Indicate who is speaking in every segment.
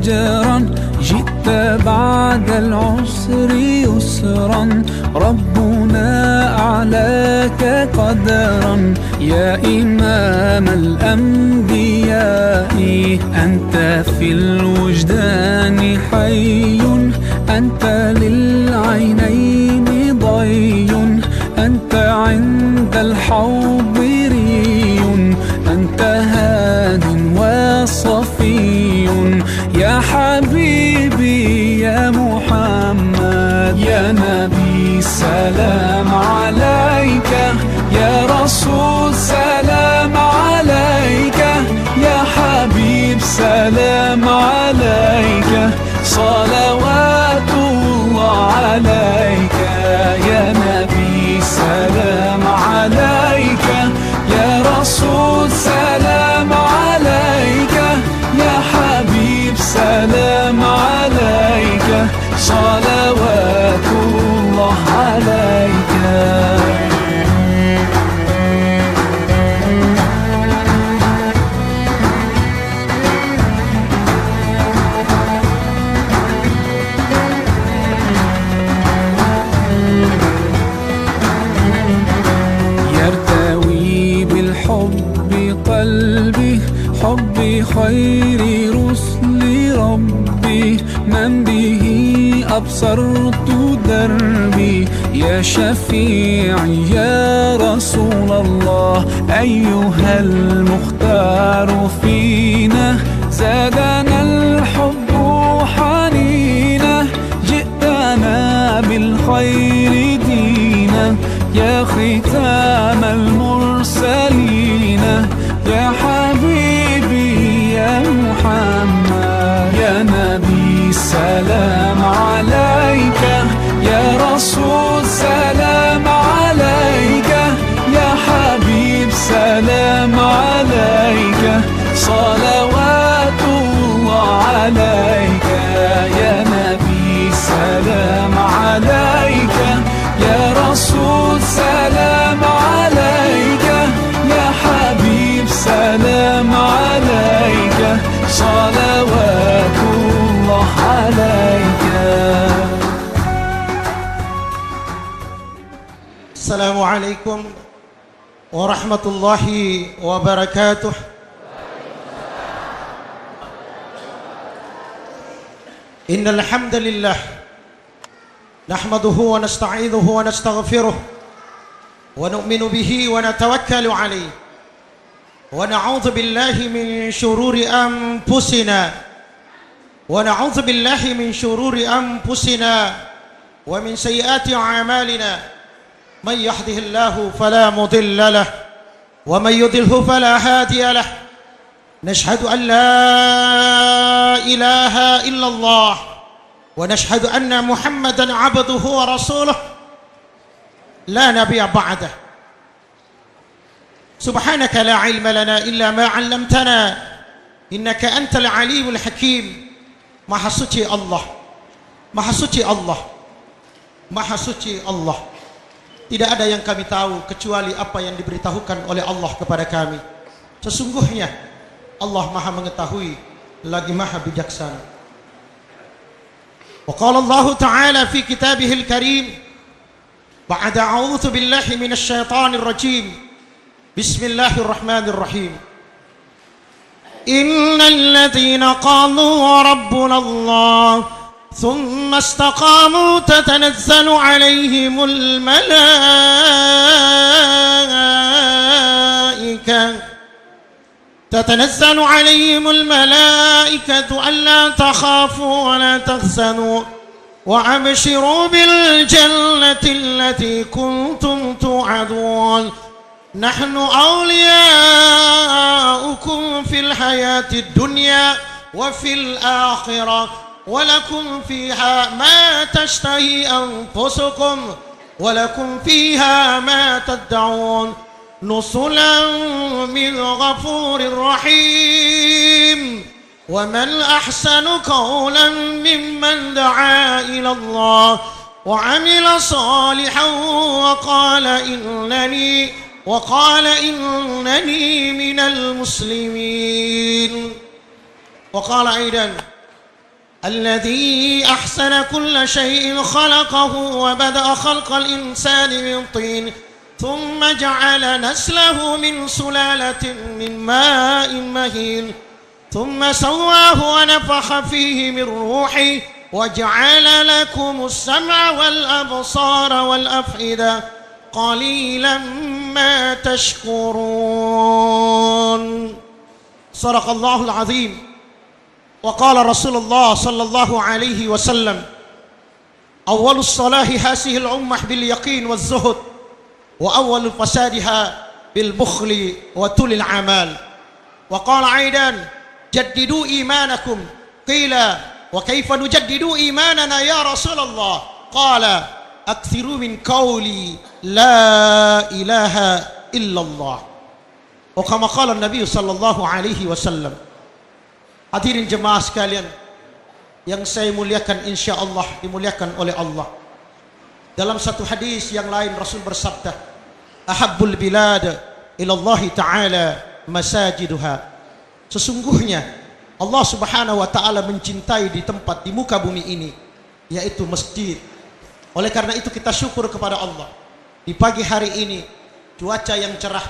Speaker 1: أجرا جئت بعد العسر يسرا ربنا أعلاك قدرا يا إمام الأنبياء أنت في الوجدان حي أنت للعينين ضي أنت عند الحوض ري أنت هاد وصفي يا حبيبي يا محمد يا نبي سلام عليك يا رسول سلام عليك يا حبيب سلام عليك صلوات الله عليك يا نبي سلام عليك يا رسول سلام عليك يا حبيب سلام عليك صلوات الله عليك قلبي حبي خير رسل ربي من به أبصرت دربي يا شفيعي يا رسول الله أيها المختار فينا زادنا الحب حنينا جئتنا بالخير دينا يا ختام المرسلين يا حبيبي يا محمد يا نبي سلام عليك يا رسول سلام عليك يا حبيب سلام عليك صلوات الله عليك يا نبي سلام عليك يا رسول سلام عليك يا حبيب سلام عليك صلوات الله عليك.
Speaker 2: السلام عليكم ورحمة الله وبركاته. إن الحمد لله نحمده ونستعينه ونستغفره ونؤمن به ونتوكل عليه ونعوذ بالله من شرور أنفسنا ومن سيئات أعمالنا من يهده الله فلا مضل له ومن يضلل فلا هادي له نشهد أن لا إله إلا الله ونشهد أن محمدا عبده ورسوله لا نبي بعده. سبحانك لا علم لنا إلا ما علمتنا إنك أنت العليم الحكيم. Maha suci Allah, Maha suci Allah, Maha suci Allah. Tidak ada yang kami tahu kecuali apa yang diberitahukan oleh Allah kepada kami. Sesungguhnya Allah Maha mengetahui lagi Maha bijaksana. Wa qala Allah Ta'ala fi kitabihil karim ba'da a'udzu billahi minasy syaithanir rajim. Bismillahirrahmanirrahim. Innal ladzina qalu rabbuna Allah ثم استقاموا تتنزل عليهم الملائكة ألا تخافوا ولا تحزنوا وأبشروا بالجنة التي كنتم توعدون نحن أولياؤكم في الحياة الدنيا وفي الآخرة ولكم فيها ما تشتهي أنفسكم ولكم فيها ما تدعون نزلا من غفور رحيم. ومن أحسن قولا ممن دعا إلى الله وعمل صالحا وقال إنني من المسلمين. وقال أيضا الذي أحسن كل شيء خلقه وبدأ خلق الإنسان من طين ثم جعل نسله من سلالة من ماء مهين ثم سواه ونفخ فيه من روحه وجعل لكم السمع والأبصار والأفئدة قليلا ما تشكرون. صدق الله العظيم. وقال رسول الله صلى الله عليه وسلم أول الصلاح هذه الأمة باليقين والزهد وأول فسادها بالبخل وطول العمل. وقال أيضا جددوا إيمانكم. قيل وكيف نجدد إيماننا يا رسول الله؟ قال أكثروا من قولي لا إله إلا الله. وكما قال النبي صلى الله عليه وسلم. Hadirin jemaah sekalian yang saya muliakan, insya Allah dimuliakan oleh Allah. Dalam satu hadis yang lain Rasul bersabda, ahabbul bilad ilallahi ta'ala masajiduha. Sesungguhnya Allah subhanahu wa ta'ala mencintai di tempat, di muka bumi ini, yaitu masjid. Oleh karena itu kita syukur kepada Allah. Di pagi hari ini cuaca yang cerah,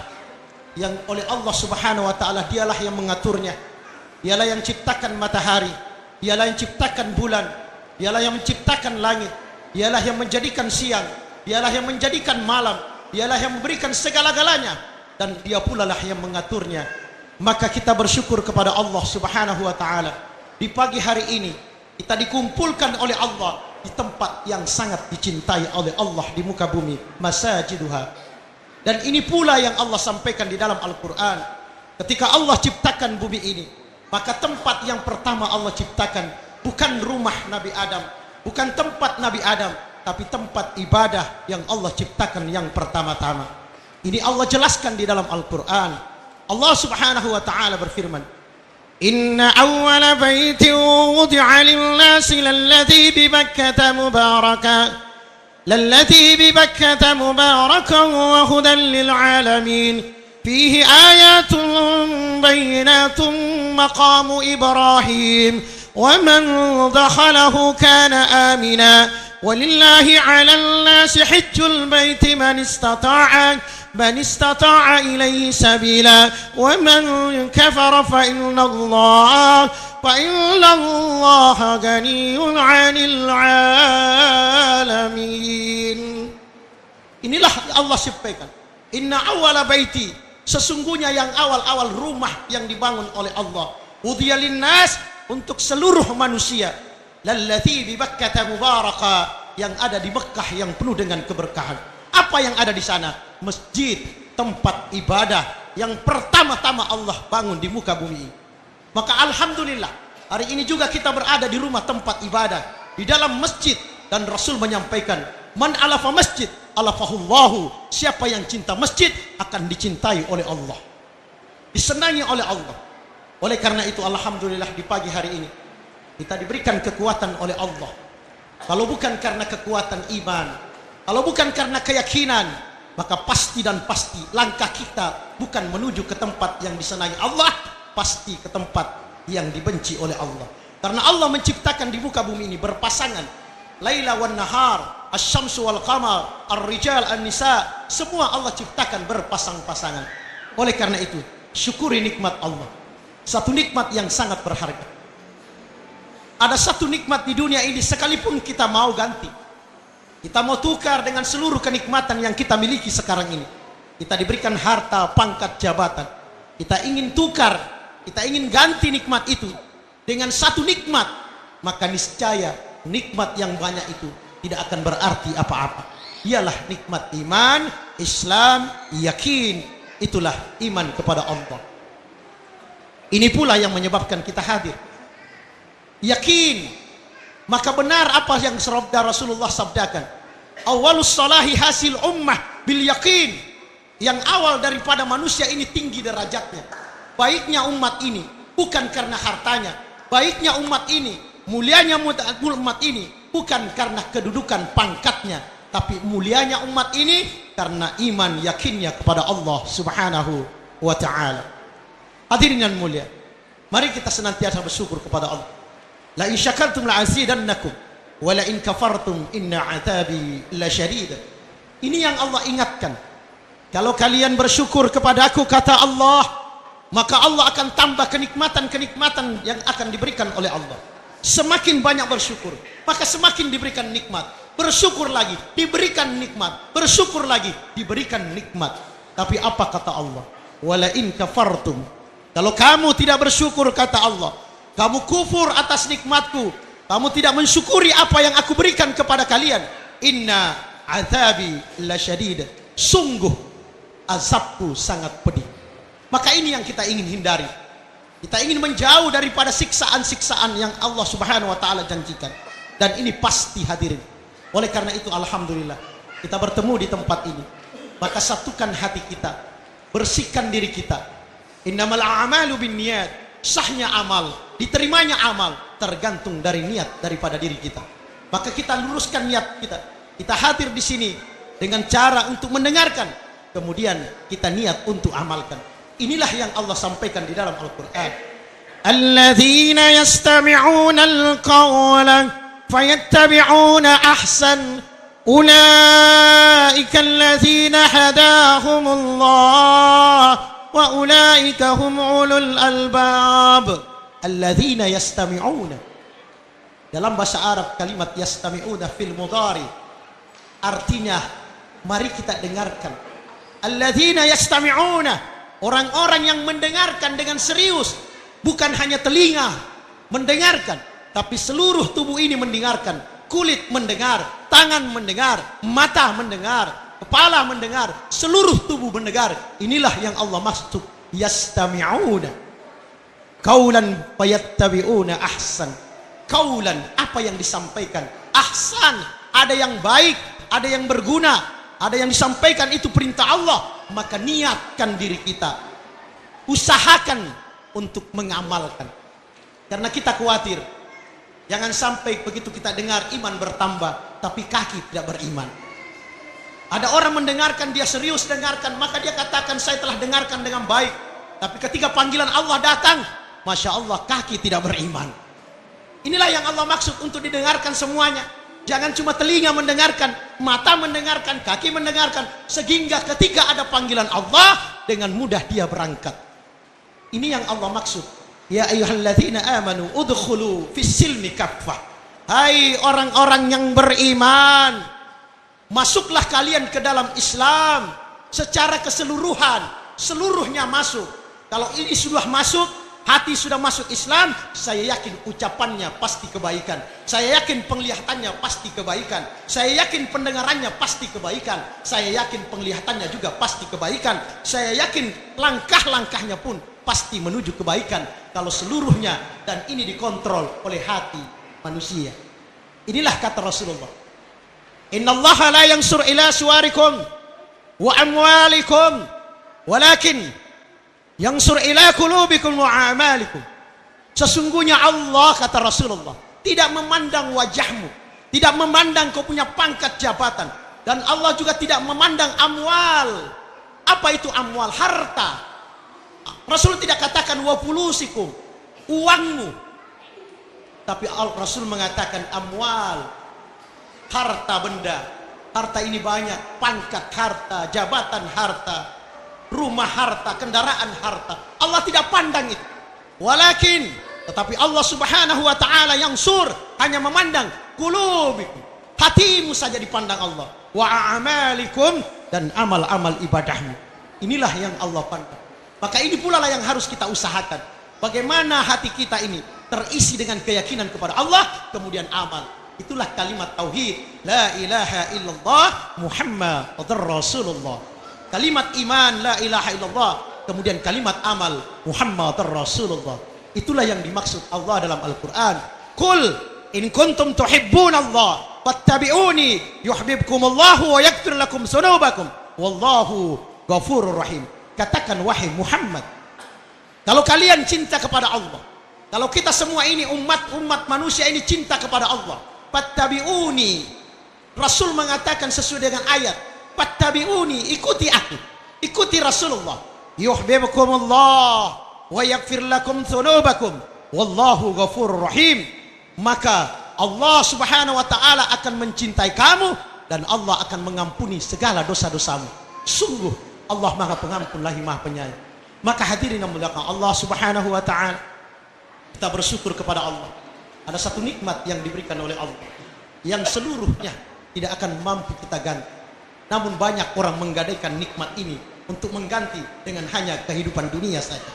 Speaker 2: yang oleh Allah subhanahu wa ta'ala, dialah yang mengaturnya. Dialah yang ciptakan matahari, dialah yang ciptakan bulan, dialah yang menciptakan langit, dialah yang menjadikan siang, dialah yang menjadikan malam, dialah yang memberikan segala-galanya, dan dia pula lah yang mengaturnya. Maka kita bersyukur kepada Allah subhanahu wa ta'ala. Di pagi hari ini kita dikumpulkan oleh Allah di tempat yang sangat dicintai oleh Allah di muka bumi, masajiduha. Dan ini pula yang Allah sampaikan di dalam Al-Quran. Ketika Allah ciptakan bumi ini, maka tempat yang pertama Allah ciptakan bukan rumah Nabi Adam, bukan tempat Nabi Adam, tapi tempat ibadah yang Allah ciptakan yang pertama-tama. Ini Allah jelaskan di dalam Al-Quran. Allah subhanahu wa ta'ala berfirman, Inna awwala baitin wudi'a lin-nasi lalladhi bi Bakkata mubarakan wa hudan lil-alamin فيه آيات بينات مقام إبراهيم ومن دخله كان آمنا ولله على الناس حج البيت من استطاع إليه سبيلا ومن كفر فإن الله غني عن العالمين. Inilah Allah sampaikan, Inna awwala baiti, sesungguhnya yang awal-awal rumah yang dibangun oleh Allah, wudi'a linnas, untuk seluruh manusia, lallati bi Bakkata mubaraka, yang ada di Mekkah yang penuh dengan keberkahan. Apa yang ada di sana? Masjid, tempat ibadah yang pertama-tama Allah bangun di muka bumi. Maka alhamdulillah hari ini juga kita berada di rumah tempat ibadah, di dalam masjid, dan Rasul menyampaikan, man alafa masjid alafahullahu, siapa yang cinta masjid akan dicintai oleh Allah, disenangi oleh Allah. Oleh karena itu alhamdulillah di pagi hari ini kita diberikan kekuatan oleh Allah. Kalau bukan karena kekuatan iman, kalau bukan karena keyakinan, maka pasti dan pasti langkah kita bukan menuju ke tempat yang disenangi Allah, pasti ke tempat yang dibenci oleh Allah. Karena Allah menciptakan di muka bumi ini berpasangan, Laila wan nahar, asy-syamsu wal qamar, ar-rijal an-nisa, semua Allah ciptakan berpasang-pasangan. Oleh karena itu, syukuri nikmat Allah. Satu nikmat yang sangat berharga. Ada satu nikmat di dunia ini sekalipun kita mau ganti, kita mau tukar dengan seluruh kenikmatan yang kita miliki sekarang ini. Kita diberikan harta, pangkat, jabatan. Kita ingin tukar, kita ingin ganti nikmat itu dengan satu nikmat, maka niscaya nikmat yang banyak itu tidak akan berarti apa-apa. Ialah nikmat iman, Islam, yakin. Itulah iman kepada Allah. Ini pula yang menyebabkan kita hadir. Yakin. Maka benar apa yang sabda Rasulullah sabdakan. Awalus salahi hasil ummah bil yakin. Yang awal daripada manusia ini tinggi derajatnya. Baiknya umat ini bukan karena hartanya. Baiknya umat ini, mulianya umat ini bukan karena kedudukan pangkatnya, tapi mulianya umat ini karena iman yakinnya kepada Allah subhanahu wa ta'ala. Hadirin yang mulia, mari kita senantiasa bersyukur kepada Allah. La in syakartum la azidannakum wa la in kafartum inna 'adzabi lasyadid. Ini yang Allah ingatkan. Kalau kalian bersyukur kepadaku, kata Allah, maka Allah akan tambah kenikmatan-kenikmatan yang akan diberikan oleh Allah. Semakin banyak bersyukur, maka semakin diberikan nikmat. Bersyukur lagi, diberikan nikmat. Bersyukur lagi, diberikan nikmat. Tapi apa kata Allah? Wala in kafartum. Kalau kamu tidak bersyukur, kata Allah, kamu kufur atas nikmatku, kamu tidak mensyukuri apa yang aku berikan kepada kalian, inna azabi lasyadid. Sungguh azabku sangat pedih. Maka ini yang kita ingin hindari. Kita ingin menjauh daripada siksaan-siksaan yang Allah Subhanahu wa taala janjikan. Dan ini pasti hadirin. Oleh karena itu alhamdulillah kita bertemu di tempat ini. Maka satukan hati kita, bersihkan diri kita. Innamal a'malu binniyat. Sahnya amal, diterimanya amal tergantung dari niat daripada diri kita. Maka kita luruskan niat kita. Kita hadir di sini dengan cara untuk mendengarkan, kemudian kita niat untuk amalkan. Inilah yang Allah sampaikan di dalam Al-Quran. Alladzina yastami'una al-qawla fayattabi'una ahsan. Ulaika alladzina hadahumullah wa ulaika hum ulul albab. Alladzina yastami'una. Dalam bahasa Arab kalimat yastami'una fil mudhari artinya mari kita dengarkan. Alladzina yastami'una, orang-orang yang mendengarkan dengan serius, bukan hanya telinga mendengarkan, tapi seluruh tubuh ini mendengarkan. Kulit mendengar, tangan mendengar, mata mendengar, kepala mendengar, seluruh tubuh mendengar. Inilah yang Allah maksud yastami'una. Qaulan fayattabi'una ahsan. Qaulan, apa yang disampaikan, ahsan, ada yang baik, ada yang berguna, ada yang disampaikan itu perintah Allah, maka niatkan diri kita, usahakan untuk mengamalkan. Karena kita khawatir jangan sampai begitu kita dengar iman bertambah tapi kaki tidak beriman. Ada orang mendengarkan, dia serius dengarkan, maka dia katakan saya telah dengarkan dengan baik, tapi ketika panggilan Allah datang, masya Allah kaki tidak beriman. Inilah yang Allah maksud untuk didengarkan semuanya. Jangan cuma telinga mendengarkan, mata mendengarkan, kaki mendengarkan, sehingga ketika ada panggilan Allah dengan mudah dia berangkat. Ini yang Allah maksud. Ya ayyuhalladzina amanu udkhulu fis-silmi kaffah. Hai orang-orang yang beriman, masuklah kalian ke dalam Islam secara keseluruhan, seluruhnya masuk. Kalau ini sudah masuk, hati sudah masuk Islam, saya yakin ucapannya pasti kebaikan. Saya yakin penglihatannya pasti kebaikan. Saya yakin pendengarannya pasti kebaikan. Saya yakin penglihatannya juga pasti kebaikan. Saya yakin langkah-langkahnya pun pasti menuju kebaikan. Kalau seluruhnya, dan ini dikontrol oleh hati manusia. Inilah kata Rasulullah. Innallaha la yansur ila suwarikum wa amwalikum, walakin yansur ila qulubikum wa a'malikum. Sesungguhnya Allah, kata Rasulullah, tidak memandang wajahmu, tidak memandang kau punya pangkat jabatan, dan Allah juga tidak memandang amwal. Apa itu amwal? Harta. Rasul tidak katakan wa fulusikum, uangmu, tapi Rasul mengatakan amwal, harta benda. Harta ini banyak, pangkat harta, jabatan harta, rumah harta, kendaraan harta. Allah tidak pandang itu. Walakin, tetapi Allah Subhanahu wa taala yang sur hanya memandang qulubikum, hatimu saja dipandang Allah. Wa a'malikum, dan amal-amal ibadahmu. Inilah yang Allah pandang. Maka ini pula lah yang harus kita usahakan. Bagaimana hati kita ini terisi dengan keyakinan kepada Allah, kemudian amal. Itulah kalimat tauhid, la ilaha illallah Muhammadur Rasulullah. Kalimat iman, la ilaha illallah, kemudian kalimat amal, Muhammadur Rasulullah. Itulah yang dimaksud Allah dalam Al-Quran. Qul in kuntum tuhibbunallah fattabi'uni yuhibbukumullahu wa yaghfir lakum dzunubakum wallahu ghafurur rahim. Katakan wahai Muhammad, kalau kalian cinta kepada Allah, kalau kita semua ini umat manusia ini cinta kepada Allah, fattabi'uni. Rasul mengatakan sesuai dengan ayat, fattabi'uni, ikuti aku, ikuti Rasulullah. Yuhibbukumullah wa yaghfir lakum dzunubakum wallahu ghafurur rahim. maka Allah Subhanahu wa taala akan mencintai kamu dan Allah akan mengampuni segala dosa-dosamu. Sungguh Allah Maha Pengampun lagi Maha Penyayang. Maka hadirin yang muliakan Allah Subhanahu wa taala, kita bersyukur kepada Allah. Ada satu nikmat yang diberikan oleh Allah yang seluruhnya tidak akan mampu kita ganti. Namun banyak orang menggadaikan nikmat ini untuk mengganti dengan hanya kehidupan dunia saja.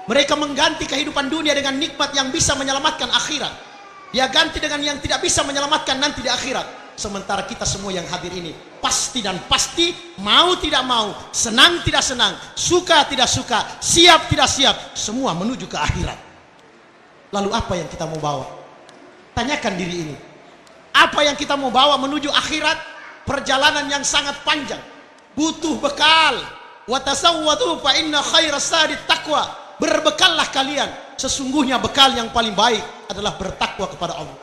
Speaker 2: Mereka mengganti kehidupan dunia dengan nikmat yang bisa menyelamatkan akhirat. Dia ganti dengan yang tidak bisa menyelamatkan nanti di akhirat. Sementara kita semua yang hadir ini pasti dan pasti, mau tidak mau, senang tidak senang, suka tidak suka, siap tidak siap, semua menuju ke akhirat. Lalu apa yang kita mau bawa? Tanyakan diri ini. Apa yang kita mau bawa menuju akhirat? Perjalanan yang sangat panjang, butuh bekal. Wa tasawwadu fa inna khairas zadi taqwa. Berbekallah kalian, sesungguhnya bekal yang paling baik adalah bertakwa kepada Allah.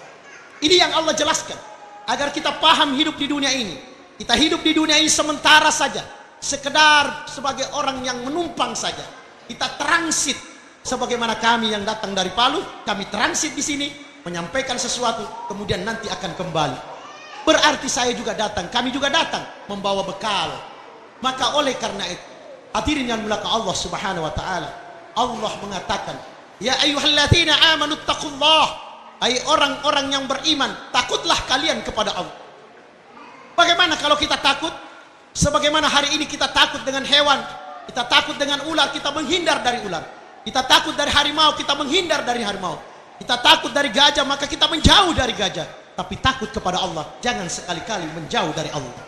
Speaker 2: Ini yang Allah jelaskan agar kita paham hidup di dunia ini. Kita hidup di dunia ini sementara saja, sekedar sebagai orang yang menumpang saja. Kita transit sebagaimana kami yang datang dari Palu, kami transit di sini menyampaikan sesuatu, kemudian nanti akan kembali. Berarti saya juga datang, kami juga datang membawa bekal. Maka oleh karena itu, hadirin yang dimuliakan Allah Subhanahu wa taala, Allah mengatakan, ya ayyuhalladzina amanu taqullah, hai orang-orang yang beriman, takutlah kalian kepada Allah. Bagaimana kalau kita takut? Sebagaimana hari ini kita takut dengan hewan, kita takut dengan ular, kita menghindar dari ular. Kita takut dari harimau, kita menghindar dari harimau. Kita takut dari gajah, maka kita menjauh dari gajah. Tapi takut kepada Allah, jangan sekali-kali menjauh dari Allah.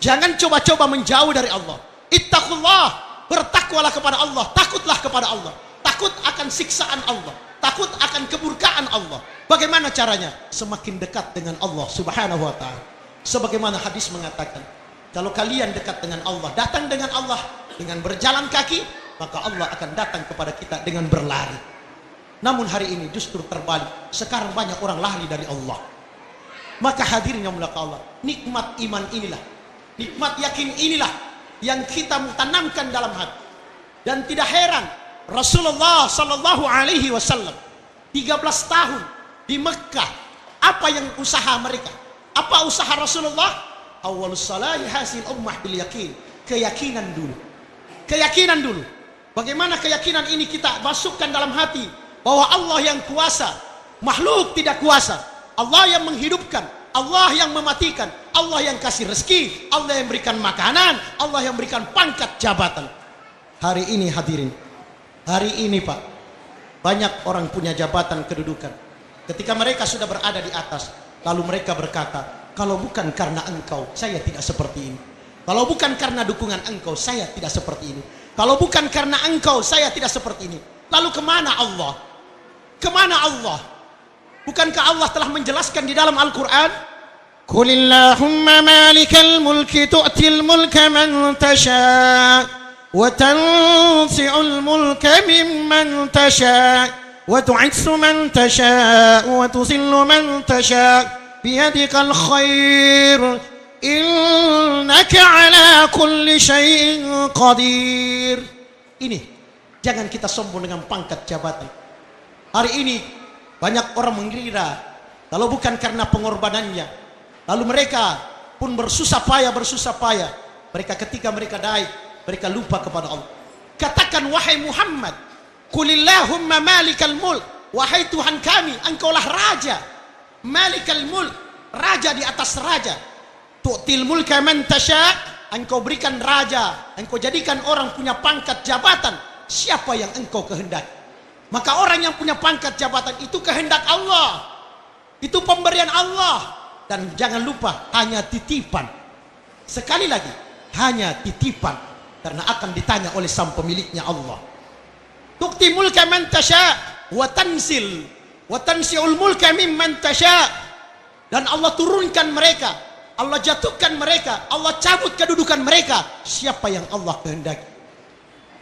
Speaker 2: Jangan coba-coba menjauh dari Allah. Ittaqullah, bertakwalah kepada Allah, takutlah kepada Allah. Takut akan siksaan Allah, takut akan keburkaan Allah. Bagaimana caranya? Semakin dekat dengan Allah Subhanahu wa taala. Sebagaimana hadis mengatakan, kalau kalian dekat dengan Allah, datang dengan Allah dengan berjalan kaki, maka Allah akan datang kepada kita dengan berlari. Namun hari ini justru terbalik. Sekarang banyak orang lari dari Allah. Maka hadirin yang muliakan Allah, nikmat iman inilah, nikmat yakin inilah yang kita tanamkan dalam hati. Dan tidak heran Rasulullah sallallahu alaihi wasallam 13 tahun di Mekah, apa yang usaha mereka? Apa usaha Rasulullah? Awwalus salahi hasil ummah bil yakin. Keyakinan dulu. Keyakinan dulu. Bagaimana keyakinan ini kita masukkan dalam hati? Bahwa Allah yang kuasa, makhluk tidak kuasa. Allah yang menghidupkan, Allah yang mematikan, Allah yang kasih rezeki, Allah yang berikan makanan, Allah yang berikan pangkat jabatan. Hari ini hadirin, hari ini Pak, banyak orang punya jabatan kedudukan. Ketika mereka sudah berada di atas, lalu mereka berkata, kalau bukan karena engkau, saya tidak seperti ini. Kalau bukan karena dukungan engkau, saya tidak seperti ini. Kalau bukan karena engkau, saya tidak seperti ini. Lalu kemana Allah? Kemana Allah? Bukankah Allah telah menjelaskan di dalam Al-Quran? Qulillahumma malikal mulki tu'til mulka man tasha' wa tanzi'ul mulka mimman tasha' wa tu'izzu man tasha' wa tuzillu man tasha' biyadikal khair innaka ala kulli syai'in qadir. Ini, jangan kita sombong dengan pangkat jabatan. Hari ini banyak orang mengira kalau bukan karena pengorbanannya, lalu mereka pun bersusah payah. Mereka ketika mereka naik, mereka lupa kepada Allah. Katakan wahai Muhammad, Qulillahumma malikal mulk, wahai Tuhan kami, engkaulah raja. Malikal mulk, raja di atas raja. Tu'til mulka man tasha', engkau berikan raja, engkau jadikan orang punya pangkat jabatan siapa yang engkau kehendaki. Maka orang yang punya pangkat jabatan itu kehendak Allah, itu pemberian Allah. Dan jangan lupa, hanya titipan. Sekali lagi, hanya titipan, karena akan ditanya oleh sang pemiliknya Allah. Tu'ti mulka man tasha' wa tansi'ul mulka mimman tasha'. Dan Allah turunkan mereka, Allah jatuhkan mereka, Allah cabut kedudukan mereka siapa yang Allah kehendaki.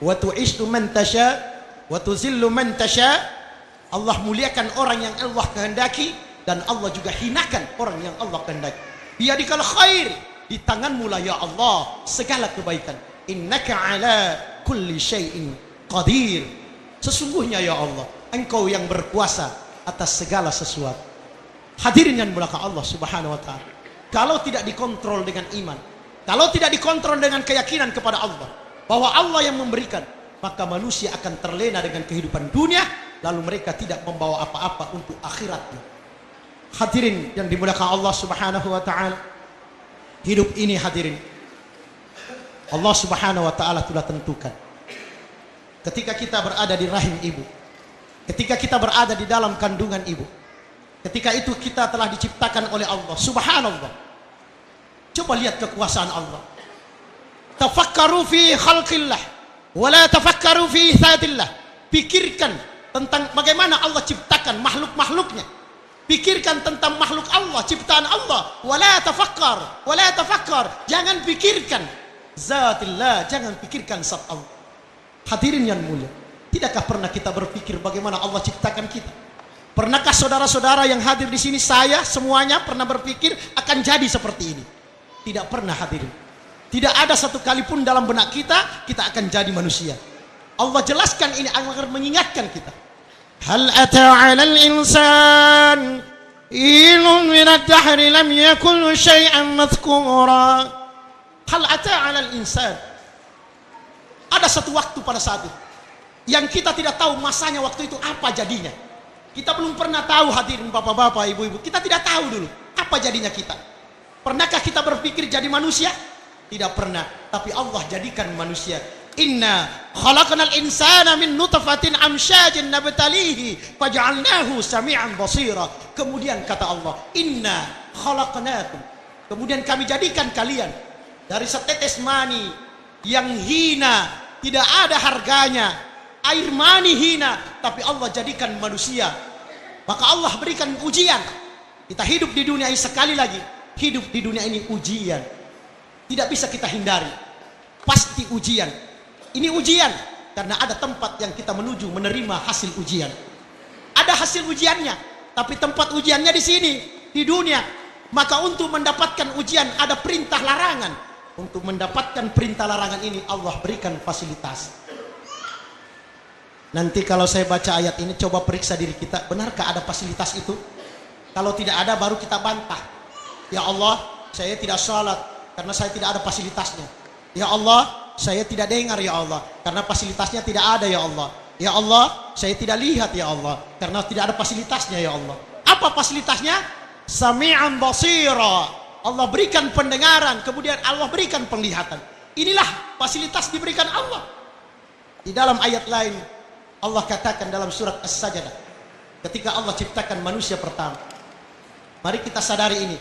Speaker 2: Wa tu'izzu man tasha' wa tuzillu man tasha'. Allah muliakan orang yang Allah kehendaki, dan Allah juga hinakan orang yang Allah kehendaki. Biyadikal khair, di tanganmu lah ya Allah segala kebaikan. Innaka ala kulli syai'in qadir. Sesungguhnya ya Allah, engkau yang berkuasa atas segala sesuatu. Hadirin yang dimuliakan Allah Subhanahu wa taala. Kalau tidak dikontrol dengan iman, kalau tidak dikontrol dengan keyakinan kepada Allah bahwa Allah yang memberikan, maka manusia akan terlena dengan kehidupan dunia, lalu mereka tidak membawa apa-apa untuk akhiratnya. Hadirin yang dimuliakan Allah Subhanahu wa taala, hidup ini hadirin, Allah Subhanahu wa taala telah tentukan. Ketika kita berada di rahim ibu, ketika kita berada di dalam kandungan ibu, ketika itu kita telah diciptakan oleh Allah Subhanallah. Coba lihat kekuasaan Allah. Tafakkaru fi khalqillah wala tafakkaru fi dzatillah. Pikirkan tentang bagaimana Allah ciptakan makhluk-makhluknya. Pikirkan tentang makhluk Allah, ciptaan Allah. Wala tafakkar. Jangan pikirkan zatillah, jangan pikirkan zat Allah. Hadirin yang mulia, tidakkah pernah kita berpikir bagaimana Allah ciptakan kita? Pernahkah saudara-saudara yang hadir di sini, saya semuanya pernah berpikir akan jadi seperti ini? Tidak pernah hadirin. Tidak ada satu kali pun dalam benak kita akan jadi manusia. Allah jelaskan ini agar mengingatkan kita. Hal ata 'alal insan ilun min ad-dahr lam yakun syai'an madhkura. Hal ata 'alal insan. Ada satu waktu pada saat itu yang kita tidak tahu masanya waktu itu apa jadinya. Kita belum pernah tahu hadirin bapak-bapak, ibu-ibu. Kita tidak tahu dulu apa jadinya kita. Pernahkah kita berpikir jadi manusia? Tidak pernah. Tapi Allah jadikan manusia. Inna khalaqnal insana min nutfatin amsyajin nabtalihi faj'alnahu sami'an basira. Kemudian kata Allah, inna khalaqnakum. Kemudian kami jadikan kalian dari setetes mani yang hina, tidak ada harganya, air mani hina, tapi Allah jadikan manusia. Maka Allah berikan ujian. Kita hidup di dunia ini, sekali lagi hidup di dunia ini ujian, tidak bisa kita hindari, pasti ujian. Ini ujian karena ada tempat yang kita menuju menerima hasil ujian. Ada hasil ujiannya, tapi tempat ujiannya di sini, di dunia. Maka untuk mendapatkan ujian ada perintah larangan. Untuk mendapatkan perintah larangan ini Allah berikan fasilitas. Nanti kalau saya baca ayat ini, coba periksa diri kita, benarkah ada fasilitas itu? Kalau tidak ada baru kita bantah. Ya Allah, saya tidak salat karena saya tidak ada fasilitasnya. Ya Allah, saya tidak dengar ya Allah karena fasilitasnya tidak ada ya Allah. Ya Allah, saya tidak lihat ya Allah karena tidak ada fasilitasnya ya Allah. Apa fasilitasnya? Sami'an basira. Allah berikan pendengaran, kemudian Allah berikan penglihatan. Inilah fasilitas diberikan Allah. Di dalam ayat lain Allah katakan dalam surat As-Sajdah, ketika Allah ciptakan manusia pertama, mari kita sadari ini,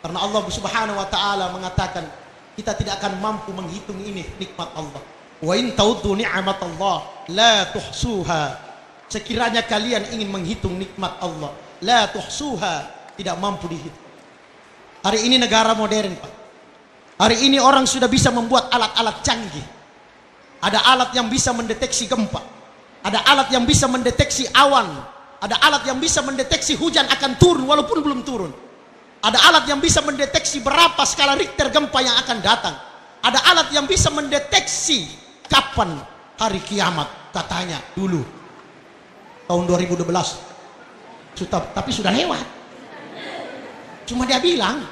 Speaker 2: karena Allah Subhanahu wa taala mengatakan kita tidak akan mampu menghitung ini nikmat Allah. Wa in ta'uddu ni'matallah la tuhsuha. Sekiranya kalian ingin menghitung nikmat Allah, la tuhsuha, tidak mampu dihitung. Hari ini negara modern, Pak. Hari ini orang sudah bisa membuat alat-alat canggih. Ada alat yang bisa mendeteksi gempa. Ada alat yang bisa mendeteksi awan. Ada alat yang bisa mendeteksi hujan akan turun walaupun belum turun. Ada alat yang bisa mendeteksi berapa skala Richter gempa yang akan datang. Ada alat yang bisa mendeteksi kapan hari kiamat, katanya dulu tahun 2012. Tapi sudah lewat. Cuma dia bilang,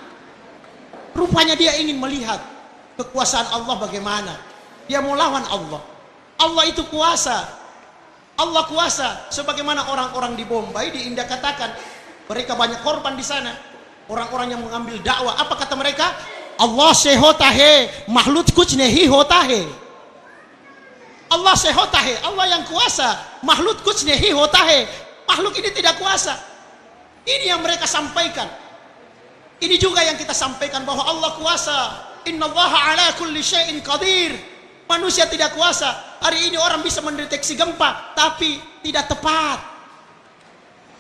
Speaker 2: rupanya dia ingin melihat kekuasaan Allah bagaimana. Dia mau lawan Allah. Allah itu kuasa. Allah kuasa. Sebagaimana orang-orang di Bombay, di India katakan, mereka banyak korban di sana. Orang-orang yang mengambil dakwah, apa kata mereka? Allah se hota hai, makhluk kuch nahi hota hai. Allah se hota hai, Allah yang kuasa, makhluk kuch nahi hota hai. Makhluk ini tidak kuasa. Ini yang mereka sampaikan. Ini juga yang kita sampaikan bahwa Allah kuasa. Innallaha ala kulli syai'in qadir. Manusia tidak kuasa. Hari ini orang bisa mendeteksi gempa, tapi tidak tepat.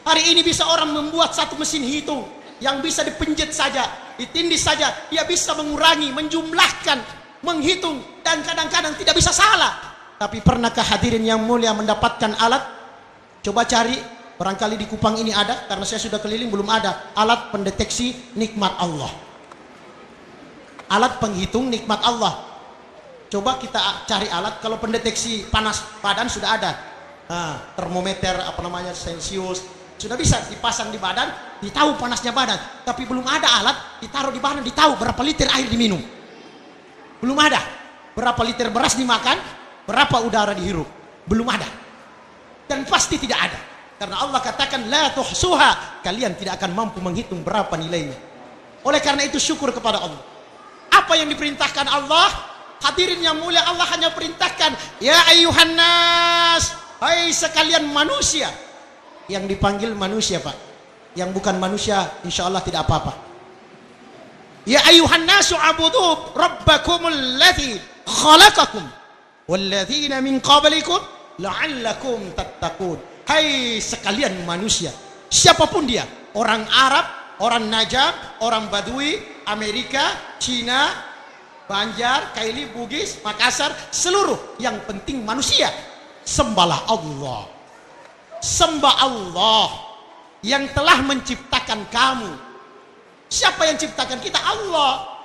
Speaker 2: Hari ini bisa orang membuat satu mesin hitung yang bisa dipenjit saja, ditindih saja, dia bisa mengurangi, menjumlahkan, menghitung, dan kadang-kadang tidak bisa salah. Tapi pernahkah hadirin yang mulia mendapatkan alat? Coba cari, barangkali di Kupang ini ada, karena saya sudah keliling belum ada, alat pendeteksi nikmat Allah. Alat penghitung nikmat Allah. Coba kita cari alat, kalau pendeteksi panas badan sudah ada. Nah, termometer apa namanya, Celsius, Sudah bisa dipasang di badan, ditahu panasnya badan. Tapi belum ada alat, ditaruh di badan, ditahu berapa liter air diminum. Belum ada. Berapa liter beras dimakan, berapa udara dihirup. Belum ada. Dan pasti tidak ada. Karena Allah katakan, la tuhsuha. Kalian tidak akan mampu menghitung berapa nilainya. Oleh karena itu syukur kepada Allah. Apa yang diperintahkan Allah? Hadirin yang mulia, Allah hanya perintahkan, ya ayuhan nas, hai sekalian manusia. Yang dipanggil manusia, Pak. Yang bukan manusia, insya Allah tidak apa-apa. Ya ayuhan nasu abudu rabbakumul ladzi khalaqakum walladzina min qablikum la'allakum tattaqun. Hai sekalian manusia, siapapun dia, orang Arab, orang Najab, orang Badui, Amerika, Cina, Banjar, Kaili, Bugis, Makassar, seluruh yang penting manusia, sembahlah Allah. Sembah Allah yang telah menciptakan kamu. Siapa yang ciptakan kita? Allah.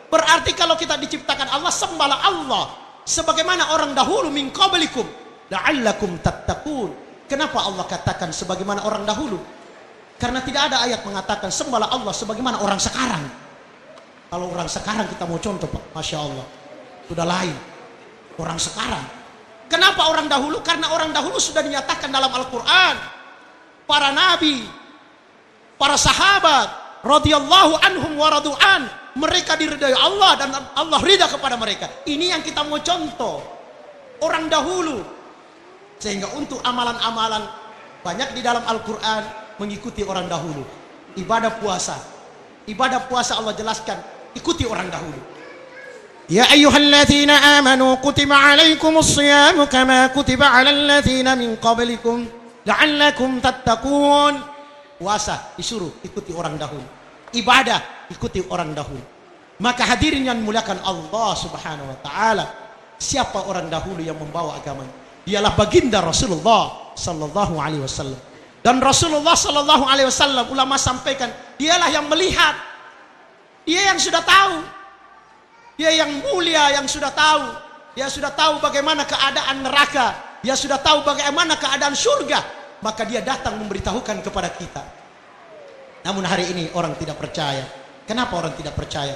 Speaker 2: Berarti kalau kita diciptakan Allah, sembahlah Allah sebagaimana orang dahulu min qablikum la'allakum tattaqun. Kenapa Allah katakan sebagaimana orang dahulu? Karena tidak ada ayat mengatakan sembahlah Allah sebagaimana orang sekarang. Kalau orang sekarang kita mau contoh, Pak, Masya Allah, sudah lain orang sekarang. Kenapa orang dahulu? Karena orang dahulu sudah dinyatakan dalam Al-Quran. Para nabi, para sahabat, radhiyallahu anhum wa radu'an, mereka diridai Allah dan Allah ridha kepada mereka. Ini yang kita mau contoh, orang dahulu. Sehingga untuk amalan-amalan banyak di dalam Al-Quran mengikuti orang dahulu. Ibadah puasa Allah jelaskan, ikuti orang dahulu. Ya ayyuhalladzina amanu kutiba alaikumus shiyamu kama kutiba alal ladzina min qablikum la'allakum tattaqun. Puasa disuruh ikuti orang dahulu. Ibadah ikuti orang dahulu. Maka hadirin yang muliakan Allah Subhanahu wa taala, siapa orang dahulu yang membawa agama? Dialah baginda Rasulullah sallallahu alaihi wasallam. Dan Rasulullah sallallahu alaihi wasallam, ulama sampaikan, dialah yang melihat. Dia yang sudah tahu. Dia yang mulia yang sudah tahu. Dia sudah tahu bagaimana keadaan neraka. Dia sudah tahu bagaimana keadaan surga. Maka dia datang memberitahukan kepada kita. Namun hari ini orang tidak percaya. Kenapa orang tidak percaya?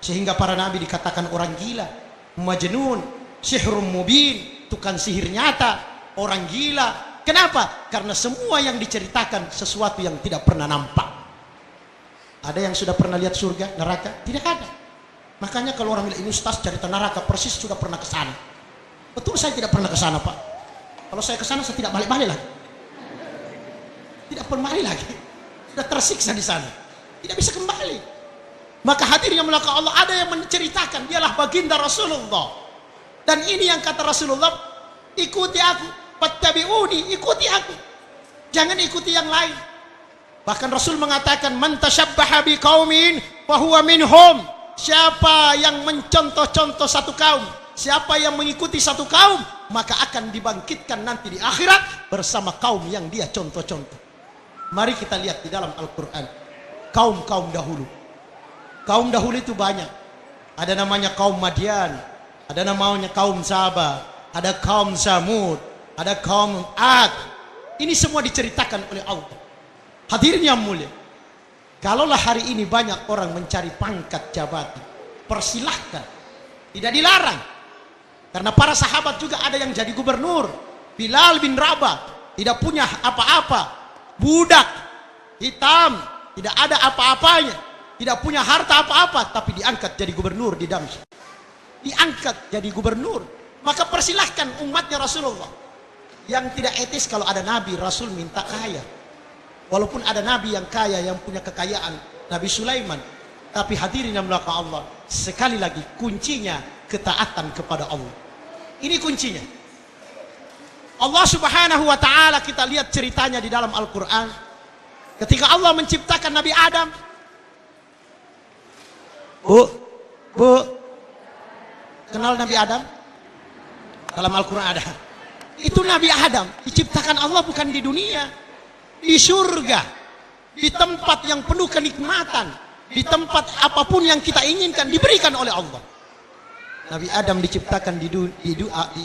Speaker 2: Sehingga para nabi dikatakan orang gila, majnun, sihrum mubin, tukang sihir nyata, orang gila. Kenapa? Karena semua yang diceritakan sesuatu yang tidak pernah nampak. Ada yang sudah pernah lihat surga, neraka? Tidak ada. Makanya kalau orang bilang ini ustaz cerita neraka, persis sudah pernah ke sana. Betul, saya tidak pernah ke sana, Pak. Kalau saya ke sana saya tidak balik-balik lagi. Tidak kembali lagi. Sudah tersiksa di sana. Tidak bisa kembali. Maka hadirnya melaka Allah, ada yang menceritakan, dialah baginda Rasulullah. Dan ini yang kata Rasulullah, ikuti aku, fattabi'uni, ikuti aku. Jangan ikuti yang lain. Bahkan Rasul mengatakan, man tashabbaha biqaumin fa huwa minhum. Siapa yang mencontoh-contoh satu kaum, siapa yang mengikuti satu kaum, maka akan dibangkitkan nanti di akhirat bersama kaum yang dia contoh-contoh. Mari kita lihat di dalam Al-Quran kaum-kaum dahulu. Kaum dahulu itu banyak. Ada namanya kaum Madian, ada namanya kaum Sabah, ada kaum Samud, ada kaum Ad. Ini semua diceritakan oleh Allah. Hadirin yang mulia, kalaulah hari ini banyak orang mencari pangkat jabatan, persilahkan, tidak dilarang. Karena para sahabat juga ada yang jadi gubernur. Bilal bin Rabah tidak punya apa-apa, budak, hitam, tidak ada apa-apanya, tidak punya harta apa-apa, tapi diangkat jadi gubernur di Damsyik. Diangkat jadi gubernur. Maka persilahkan umatnya Rasulullah. Yang tidak etis kalau ada Nabi Rasul minta kaya. Walaupun ada Nabi yang kaya, yang punya kekayaan, Nabi Sulaiman. Tapi hadirin yang belakang Allah, sekali lagi kuncinya ketaatan kepada Allah. Ini kuncinya. Allah Subhanahu wa ta'ala, kita lihat ceritanya di dalam Al-Quran. Ketika Allah menciptakan Nabi Adam. Bu, kenal Nabi Adam? Dalam Al-Quran ada. Itu Nabi Adam diciptakan Allah bukan di dunia, di surga, di tempat yang penuh kenikmatan, di tempat apapun yang kita inginkan diberikan oleh Allah. Nabi Adam diciptakan di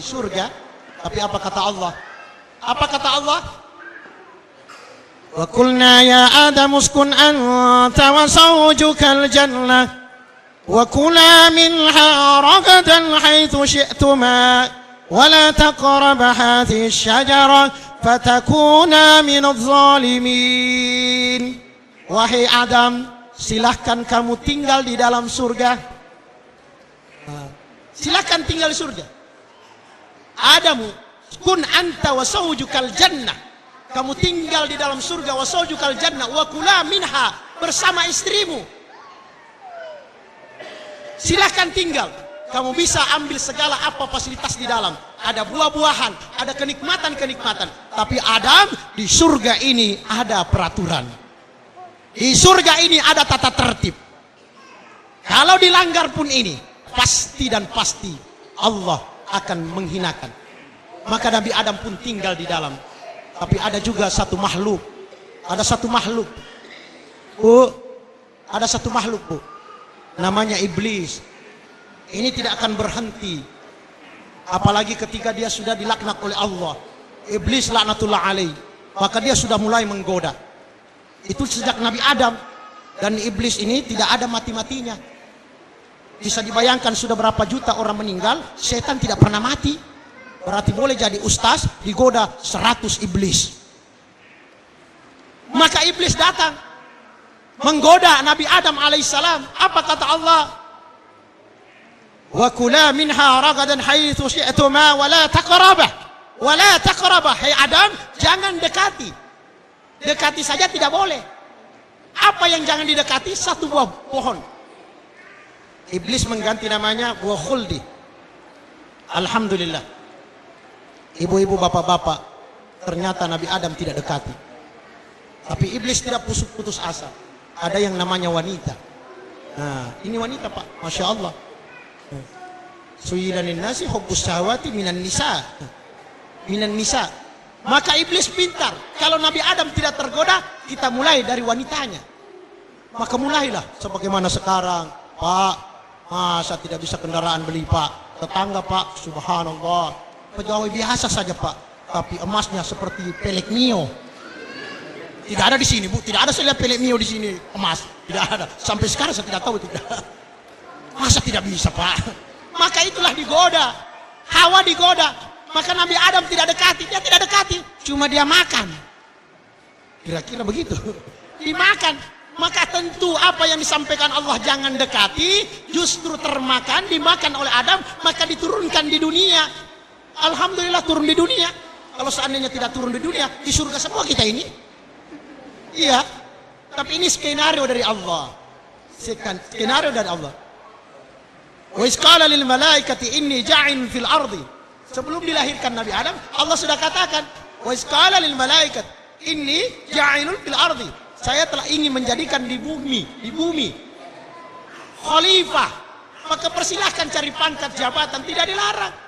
Speaker 2: surga, tapi apa kata Allah? Apa kata Allah? Wa qulna ya Adam uskun anta wa zawjukal jannah wa kula minha ragadan haitsu syi'tuma wa la taqraba hadhihi asy-syajarah fatakuna minadh zalimin. Wahai Adam, silahkan kamu tinggal di dalam surga. Silahkan tinggal di surga. Adamu kun anta wa zawjukal jannah. Kamu tinggal di dalam surga, wa zawjukal jannah wa kula minha, bersama istrimu. Silahkan tinggal. Kamu bisa ambil segala apa fasilitas di dalam. Ada buah-buahan, ada kenikmatan-kenikmatan. Tapi Adam, di surga ini ada peraturan. Di surga ini ada tata tertib. Kalau dilanggar pun ini, pasti dan pasti Allah akan menghinakan. Maka Nabi Adam pun tinggal di dalam. Tapi ada juga satu makhluk. Ada satu makhluk. Bu, ada satu makhluk, Bu. Namanya iblis. Ini tidak akan berhenti. Apalagi ketika dia sudah dilaknat oleh Allah. Iblis laknatullah alaih. Maka dia sudah mulai menggoda. Itu sejak Nabi Adam. Dan iblis ini tidak ada mati-matinya. Bisa dibayangkan sudah berapa juta orang meninggal, setan tidak pernah mati. Berarti boleh jadi ustaz, digoda 100 iblis. Maka iblis datang menggoda Nabi Adam alaihissalam. Apa kata Allah? Wa kula minha ragadan haitsu syi'tuma wa la taqrabah. Wa la taqrabah. Hai Adam, jangan dekati. Dekati saja tidak boleh. Apa yang jangan didekati? Satu buah pohon. Iblis mengganti namanya buah khuldi. Alhamdulillah. Ibu-ibu, bapak-bapak, ternyata Nabi Adam tidak dekati. Tapi iblis tidak putus asa. Ada yang namanya wanita. Nah, ini wanita, Pak. Masya Allah. Suyilanin nasi hubbus syahwati minan nisa. Minan nisa. Maka iblis pintar. Kalau Nabi Adam tidak tergoda, kita mulai dari wanitanya. Maka mulailah. Sebagaimana sekarang, Pak, masa tidak bisa kendaraan beli, Pak? Tetangga, Pak, subhanallah. Pegawai biasa saja, Pak, tapi emasnya seperti pelek mio. Tidak ada di sini, Bu. Tidak ada saya lihat pelek mio di sini emas. Tidak ada. Sampai sekarang saya tidak tahu, tidak. Masa tidak bisa, Pak? Maka itulah digoda. Hawa digoda. Maka Nabi Adam tidak dekati. Dia tidak dekati. Cuma dia makan. Kira-kira begitu. Dimakan. Maka tentu apa yang disampaikan Allah jangan dekati, justru termakan, dimakan oleh Adam, maka diturunkan di dunia. Alhamdulillah turun di dunia. Kalau seandainya tidak turun di dunia, di surga semua kita ini. Iya. Tapi ini skenario dari Allah. Skenario dari Allah. Wa isqala lil malaikati inni ja'in fil ardi. Sebelum dilahirkan Nabi Adam, Allah sudah katakan, wa isqala lil malaikat inni ja'inun fil ardi. Saya telah ingin menjadikan di bumi khalifah. Maka persilahkan cari pangkat jabatan, tidak dilarang.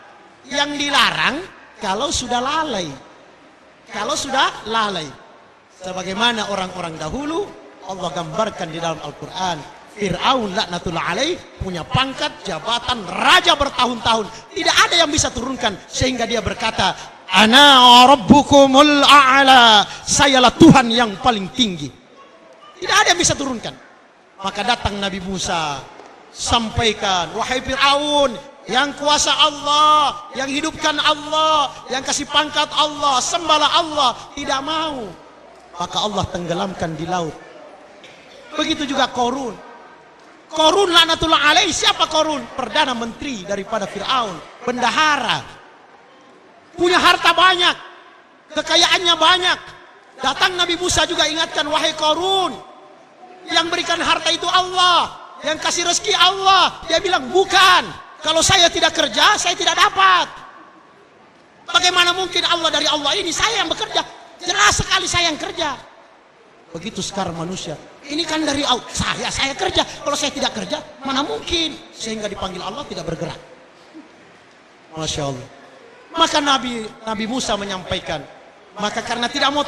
Speaker 2: Yang dilarang kalau sudah lalai. Kalau sudah lalai. Sebagaimana orang-orang dahulu Allah gambarkan di dalam Al-Quran. Fir'aun laknatullah alaih punya pangkat jabatan raja bertahun-tahun. Tidak ada yang bisa turunkan sehingga dia berkata, Ana rabbukumul a'la. Sayalah Tuhan yang paling tinggi. Tidak ada yang bisa turunkan. Maka datang Nabi Musa, sampaikan, wahai Fir'aun, yang kuasa Allah, yang hidupkan Allah, yang kasih pangkat Allah, sembahlah Allah. Tidak mau. Maka Allah tenggelamkan di laut. Begitu juga Qarun. Qarun laknatullah alaih. Siapa Qarun? Perdana menteri daripada Fir'aun. Bendahara. Punya harta banyak. Kekayaannya banyak. Datang Nabi Musa juga ingatkan, wahai Qarun, yang berikan harta itu Allah, yang kasih rezeki Allah. Dia bilang, bukan. Kalau saya tidak kerja, saya tidak dapat. Bagaimana mungkin Allah dari Allah ini? Saya yang bekerja. Jelas sekali saya yang kerja. Begitu sekarang manusia. Ini kan dari Allah. Saya kerja. Kalau saya tidak kerja, mana mungkin? Sehingga dipanggil Allah tidak bergerak. Masya Allah. Maka Nabi Musa menyampaikan. Maka karena tidak mau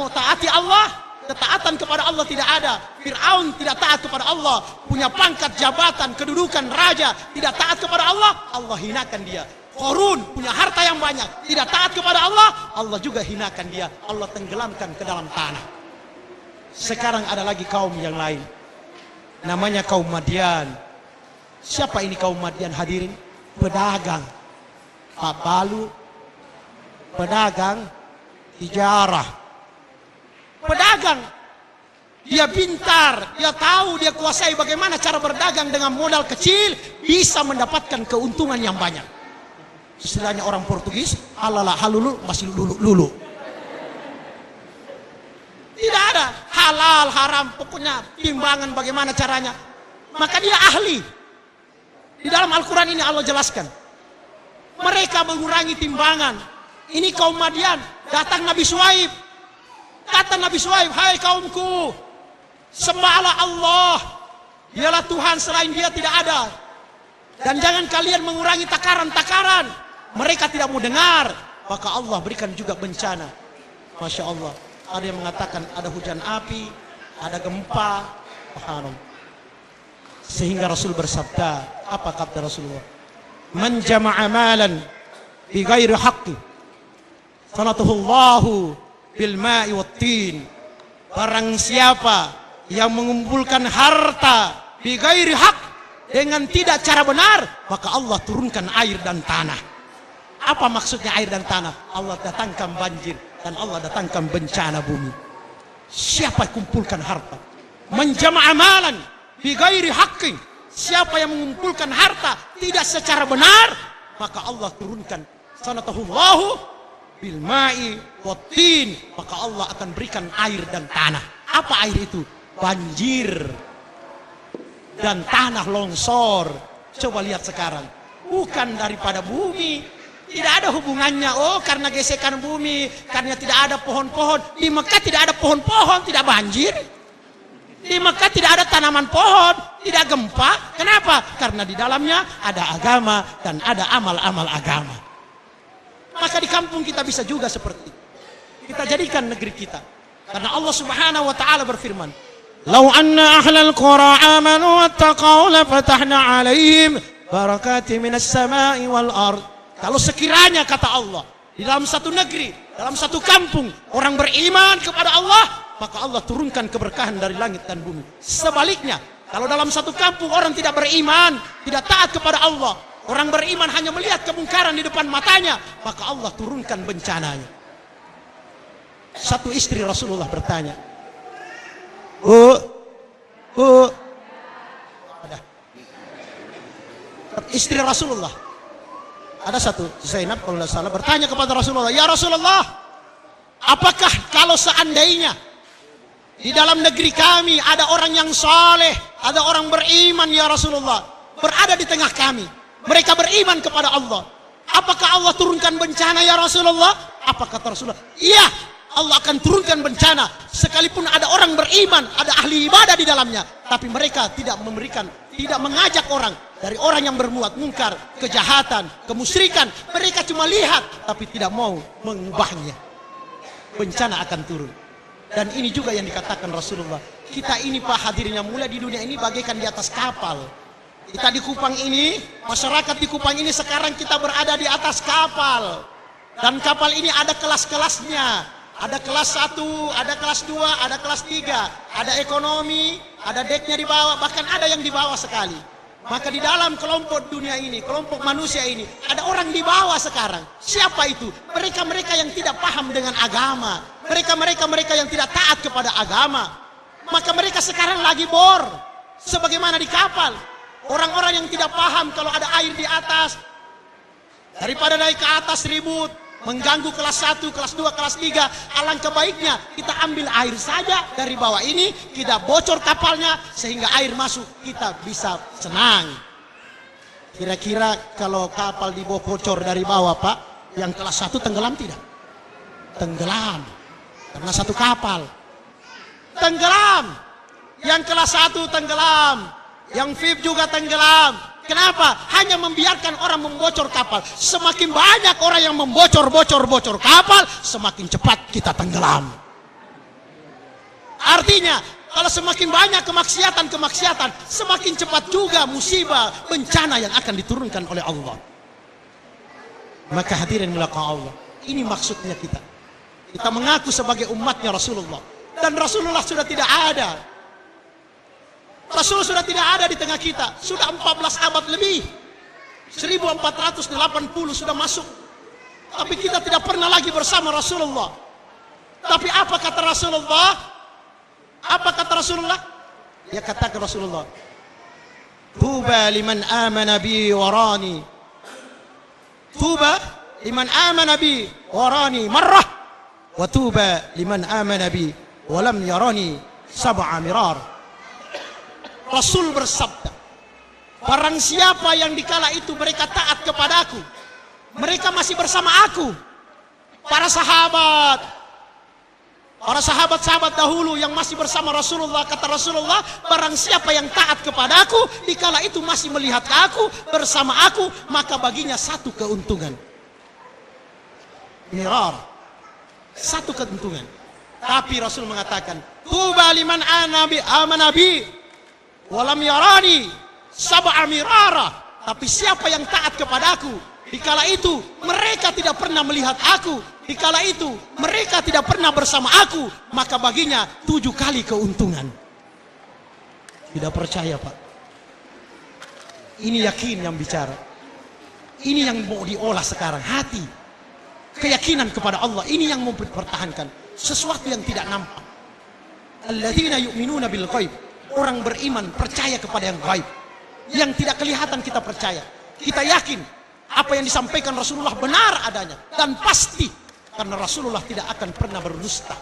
Speaker 2: taati Allah, ketaatan kepada Allah tidak ada. Fir'aun tidak taat kepada Allah, punya pangkat jabatan, kedudukan raja, tidak taat kepada Allah, Allah hinakan dia. Korun punya harta yang banyak, tidak taat kepada Allah, Allah juga hinakan dia, Allah tenggelamkan ke dalam tanah. Sekarang ada lagi kaum yang lain, namanya kaum Madian. Siapa ini kaum Madian hadirin? Pedagang, Pak Balu, pedagang, tijarah, pedagang. Dia pintar, dia tahu, dia kuasai bagaimana cara berdagang dengan modal kecil, bisa mendapatkan keuntungan yang banyak. Istilahnya orang Portugis, halala halulu masih lulu. Tidak ada halal haram, pokoknya timbangan bagaimana caranya. Maka dia ahli. Di dalam Al-Quran ini Allah jelaskan, mereka mengurangi timbangan. Ini kaum Madian. Datang Nabi Syuaib, kata Nabi Syuaib, hai kaumku, sembahlah Allah, dialah Tuhan, selain dia tidak ada. Dan jangan kalian mengurangi takaran-takaran. Mereka tidak mau dengar, maka Allah berikan juga bencana. Masya Allah, ada yang mengatakan ada hujan api, ada gempa, sehingga Rasul bersabda, apa kata Rasulullah? Man jama'a malan bi ghairi haqqi sanatuhullahu bil ma'i wat tin. Barang siapa yang mengumpulkan harta bi ghairi haqq, dengan tidak cara benar, maka Allah turunkan air dan tanah. Apa maksudnya air dan tanah? Allah datangkan banjir dan Allah datangkan bencana bumi. Siapa yang kumpulkan harta? Menjama' amalan bi ghairi haqqin. Siapa yang mengumpulkan harta tidak secara benar, maka Allah turunkan sanatahullahu bil ma'i wat tin. Maka Allah akan berikan air dan tanah. Apa air itu? Banjir dan tanah longsor. Coba lihat sekarang, bukan daripada bumi. Tidak ada hubungannya. Oh, karena gesekan bumi, karena tidak ada pohon-pohon. Di Mekah tidak ada pohon-pohon, tidak banjir. Di Mekah tidak ada tanaman pohon, tidak gempa. Kenapa? Karena di dalamnya ada agama dan ada amal-amal agama. Maka di kampung kita bisa juga seperti itu. Kita jadikan negeri kita. Karena Allah Subhanahu wa taala berfirman, "Lau anna ahlal qura amanu wattaqau la fatahna 'alaihim barakatin minas sama'i wal ard." Kalau sekiranya kata Allah, di dalam satu negeri, dalam satu kampung, orang beriman kepada Allah, maka Allah turunkan keberkahan dari langit dan bumi. Sebaliknya, kalau dalam satu kampung orang tidak beriman, tidak taat kepada Allah, orang beriman hanya melihat kemungkaran di depan matanya, maka Allah turunkan bencananya. Satu istri Rasulullah bertanya, ada istri Rasulullah, ada satu Zainab kalau tidak salah bertanya kepada Rasulullah, ya Rasulullah, apakah kalau seandainya di dalam negeri kami ada orang yang saleh, ada orang beriman ya Rasulullah, berada di tengah kami, mereka beriman kepada Allah, apakah Allah turunkan bencana ya Rasulullah? Apa kata Rasulullah? Iya, Allah akan turunkan bencana sekalipun ada orang beriman, ada ahli ibadah di dalamnya, tapi mereka tidak mengajak orang dari orang yang berbuat mungkar, kejahatan, kemusyrikan. Mereka cuma lihat tapi tidak mau mengubahnya. Bencana akan turun. Dan ini juga yang dikatakan Rasulullah. Kita ini Pak hadirnya mulai di dunia ini bagaikan di atas kapal. Kita di Kupang ini, masyarakat di Kupang ini sekarang kita berada di atas kapal. Dan kapal ini ada kelas-kelasnya. Ada kelas 1, ada kelas 2, ada kelas 3, ada ekonomi, ada deknya di bawah, bahkan ada yang di bawah sekali. Maka di dalam kelompok dunia ini, kelompok manusia ini, ada orang di bawah sekarang. Siapa itu? Mereka-mereka yang tidak paham dengan agama. Mereka yang tidak taat kepada agama. Maka mereka sekarang lagi bor, sebagaimana di kapal. Orang-orang yang tidak paham kalau ada air di atas, daripada naik ke atas ribut, mengganggu kelas 1, kelas 2, kelas 3. Alangkah baiknya kita ambil air saja dari bawah ini, kita bocor kapalnya sehingga air masuk, kita bisa senang. Kira-kira kalau kapal dibocor dari bawah Pak, yang kelas 1 tenggelam tidak? Tenggelam, karena satu kapal tenggelam. Yang kelas 1 tenggelam, yang VIP juga tenggelam. Kenapa? Hanya membiarkan orang membocor kapal. Semakin banyak orang yang membocor kapal, semakin cepat kita tenggelam. Artinya, kalau semakin banyak kemaksiatan, semakin cepat juga musibah, bencana yang akan diturunkan oleh Allah. Maka hadirin mulaqa Allah, ini maksudnya kita. Kita mengaku sebagai umatnya Rasulullah. Dan Rasulullah sudah tidak ada. Rasul sudah tidak ada di tengah kita. Sudah 14 abad lebih. 1480 sudah masuk. Tapi kita tidak pernah lagi bersama Rasulullah. Tapi apa kata Rasulullah? Apa kata Rasulullah? Dia katakan Rasulullah, tuba liman amana bi warani. Tuba liman amana bi warani marrah. Wa tuba liman amana bi walam yarani sab'a mirar. Rasul bersabda, barang siapa yang dikala itu mereka taat kepadaku, mereka masih bersama aku. Para sahabat dahulu yang masih bersama Rasulullah, kata Rasulullah, barang siapa yang taat kepadaku, dikala itu masih melihat ke aku, bersama aku, maka baginya satu keuntungan. Mirar, satu keuntungan. Tapi Rasul mengatakan, tuba liman amanabi walam yarani sab'a mirara. Tapi siapa yang taat kepadaku, dikala itu mereka tidak pernah melihat aku, dikala itu mereka tidak pernah bersama aku, maka baginya 7 kali keuntungan. Tidak percaya, Pak? Ini yakin yang bicara. Ini yang mau diolah sekarang, hati. Keyakinan kepada Allah, ini yang mau dipertahankan. Sesuatu yang tidak nampak. Alladzina yu'minuna bil ghaib. Orang beriman percaya kepada yang gaib. Yang tidak kelihatan kita percaya. Kita yakin apa yang disampaikan Rasulullah benar adanya dan pasti, karena Rasulullah tidak akan pernah berdusta.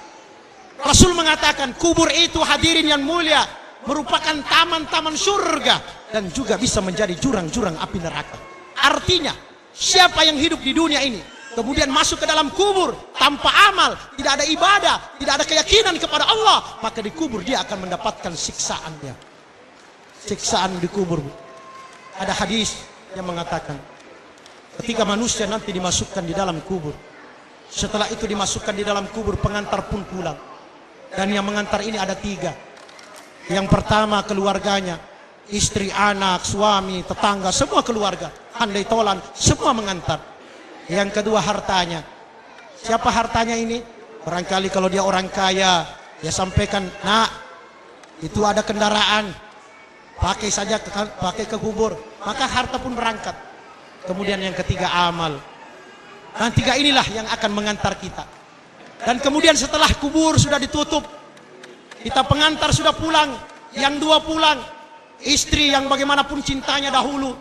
Speaker 2: Rasul mengatakan kubur itu, hadirin yang mulia, merupakan taman-taman surga dan juga bisa menjadi jurang-jurang api neraka. Artinya siapa yang hidup di dunia ini kemudian masuk ke dalam kubur tanpa amal, tidak ada ibadah, tidak ada keyakinan kepada Allah, maka di kubur dia akan mendapatkan siksaannya. Siksaan di kubur. Ada hadis yang mengatakan ketika manusia nanti dimasukkan di dalam kubur, setelah itu dimasukkan di dalam kubur, pengantar pun pulang. Dan yang mengantar ini ada 3. Yang pertama keluarganya, istri, anak, suami, tetangga, semua keluarga, handai tolan, semua mengantar. Yang kedua hartanya. Siapa hartanya ini? Barangkali kalau dia orang kaya, dia sampaikan, nak, itu ada kendaraan, pakai saja, pakai ke kubur, maka harta pun berangkat. Kemudian yang ketiga amal. Dan 3 inilah yang akan mengantar kita. Dan kemudian setelah kubur sudah ditutup, kita pengantar sudah pulang, yang 2 pulang, istri yang bagaimanapun cintanya dahulu,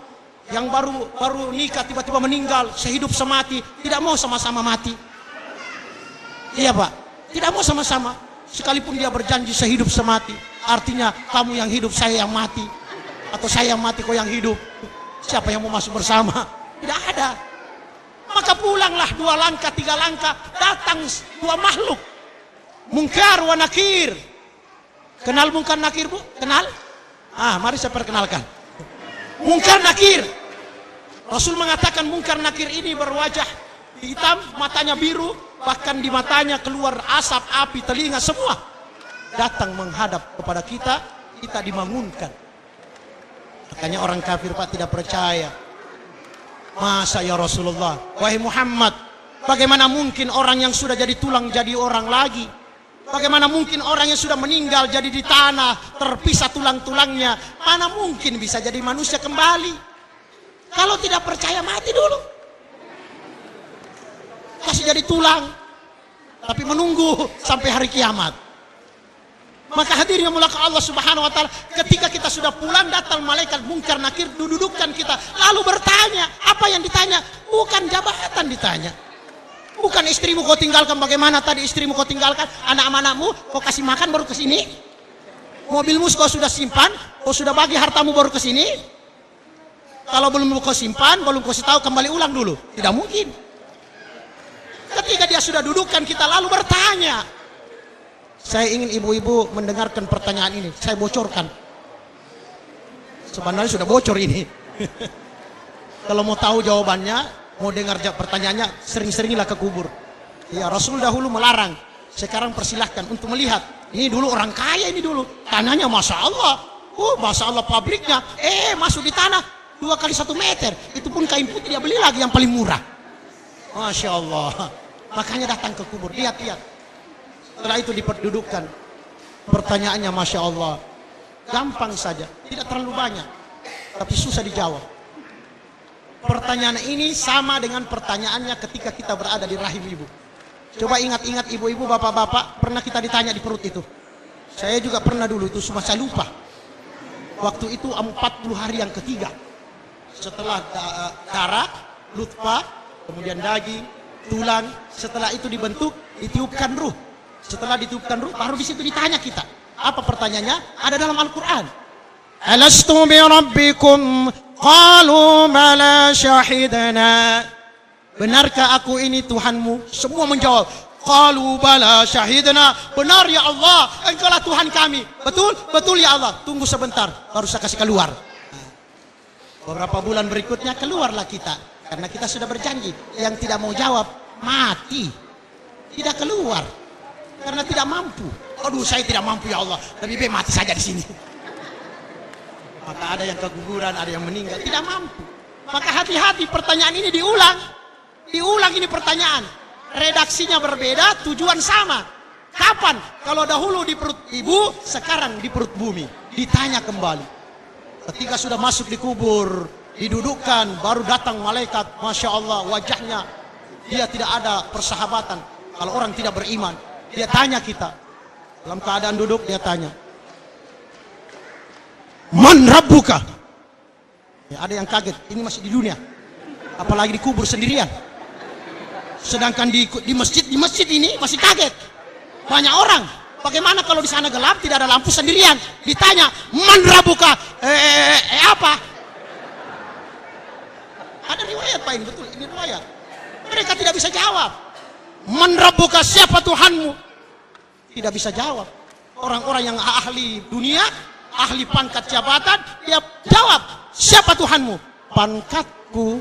Speaker 2: yang baru nikah tiba-tiba meninggal, sehidup semati, tidak mau sama-sama mati. Iya, Pak, tidak mau sama-sama, sekalipun dia berjanji sehidup semati. Artinya kamu yang hidup, saya yang mati, atau saya yang mati, kau yang hidup. Siapa yang mau masuk bersama? Tidak ada. Maka pulanglah 2 langkah, 3 langkah, datang 2 makhluk, Munkar wa Nakir. Kenal Munkar Nakir, Bu? Kenal? Mari saya perkenalkan. Munkar Nakir. Rasul mengatakan Munkar Nakir ini berwajah hitam, matanya biru, bahkan di matanya keluar asap, api, telinga, semua. Datang menghadap kepada kita, kita dibangunkan. Makanya orang kafir, Pak, tidak percaya. Masa ya Rasulullah, wahai Muhammad, bagaimana mungkin orang yang sudah jadi tulang jadi orang lagi? Bagaimana mungkin orang yang sudah meninggal jadi di tanah, terpisah tulang-tulangnya, mana mungkin bisa jadi manusia kembali? Kalau tidak percaya, mati dulu. Kasih jadi tulang, tapi menunggu sampai hari kiamat. Maka hadirin yang mulia Allah Subhanahu wa taala, ketika kita sudah pulang, datang malaikat Munkar Nakir, dudukkan kita, lalu bertanya. Apa yang ditanya? Bukan jabatan ditanya. Bukan istrimu kau tinggalkan, bagaimana tadi istrimu kau tinggalkan, anak-anakmu kau kasih makan baru ke sini, mobilmu kau sudah simpan, kau sudah bagi hartamu baru ke sini. Kalau belum kau simpan, belum kau tahu, kembali ulang dulu. Tidak mungkin. Ketika dia sudah dudukkan kita, lalu bertanya. Saya ingin ibu-ibu mendengarkan pertanyaan ini, saya bocorkan. Sebenarnya sudah bocor ini. Kalau mau tahu jawabannya, mau dengar pertanyaannya, sering-seringilah ke kubur. Ya, Rasul dahulu melarang. Sekarang persilahkan untuk melihat. Ini dulu orang kaya, ini dulu tanahnya Masya Allah. Masya Allah pabriknya. Masuk di tanah 2 kali 1 meter. Itu pun kain putih dia beli lagi yang paling murah. Masya Allah. Makanya datang ke kubur. Lihat. Setelah itu diperdudukan. Pertanyaannya Masya Allah. Gampang saja. Tidak terlalu banyak. Tapi susah dijawab. Pertanyaan ini sama dengan pertanyaannya ketika kita berada di rahim ibu. Coba ingat-ingat ibu-ibu, bapak-bapak. Pernah kita ditanya di perut itu. Saya juga pernah dulu itu. Cuma saya lupa. Waktu itu 40 hari yang ketiga. Setelah darah, nutfah, kemudian daging, tulang. Setelah itu dibentuk, ditiupkan ruh. Setelah ditiupkan ruh, baru di situ ditanya kita. Apa pertanyaannya? Ada dalam Al-Quran. Alastu bi rabbikum qalu bala syahidna. Benarkah aku ini Tuhanmu? Semua menjawab. Qalu bala syahidna. Benar ya Allah, Engkaulah Tuhan kami. Betul? Betul ya Allah. Tunggu sebentar, baru saya kasih keluar. Beberapa bulan berikutnya keluarlah kita. Karena kita sudah berjanji. Yang tidak mau jawab, mati. Tidak keluar. Karena tidak mampu. Aduh, saya tidak mampu ya Allah. Lebih baik mati saja di sini. Maka ada yang keguguran, ada yang meninggal. Tidak mampu. Maka hati-hati, pertanyaan ini diulang. Diulang ini pertanyaan. Redaksinya berbeda, tujuan sama. Kapan? Kalau dahulu di perut ibu, sekarang di perut bumi. Ditanya kembali. Ketika sudah masuk di kubur, didudukkan, baru datang malaikat. Masya Allah, wajahnya. Dia tidak ada persahabatan. Kalau orang tidak beriman, dia tanya kita. Dalam keadaan duduk, dia tanya. Man rabbuka? Ya, ada yang kaget, ini masih di dunia. Apalagi di kubur sendirian. Sedangkan di masjid ini masih kaget. Banyak orang. Bagaimana kalau di sana gelap, tidak ada lampu sendirian? Ditanya, man rabbuka? Apa? Ada riwayat Pak ini, betul, ini riwayat. Mereka tidak bisa jawab. Man rabbuka, siapa Tuhanmu? Tidak bisa jawab. Orang-orang yang ahli dunia, ahli pangkat jabatan, dia jawab, siapa Tuhanmu? Pangkatku.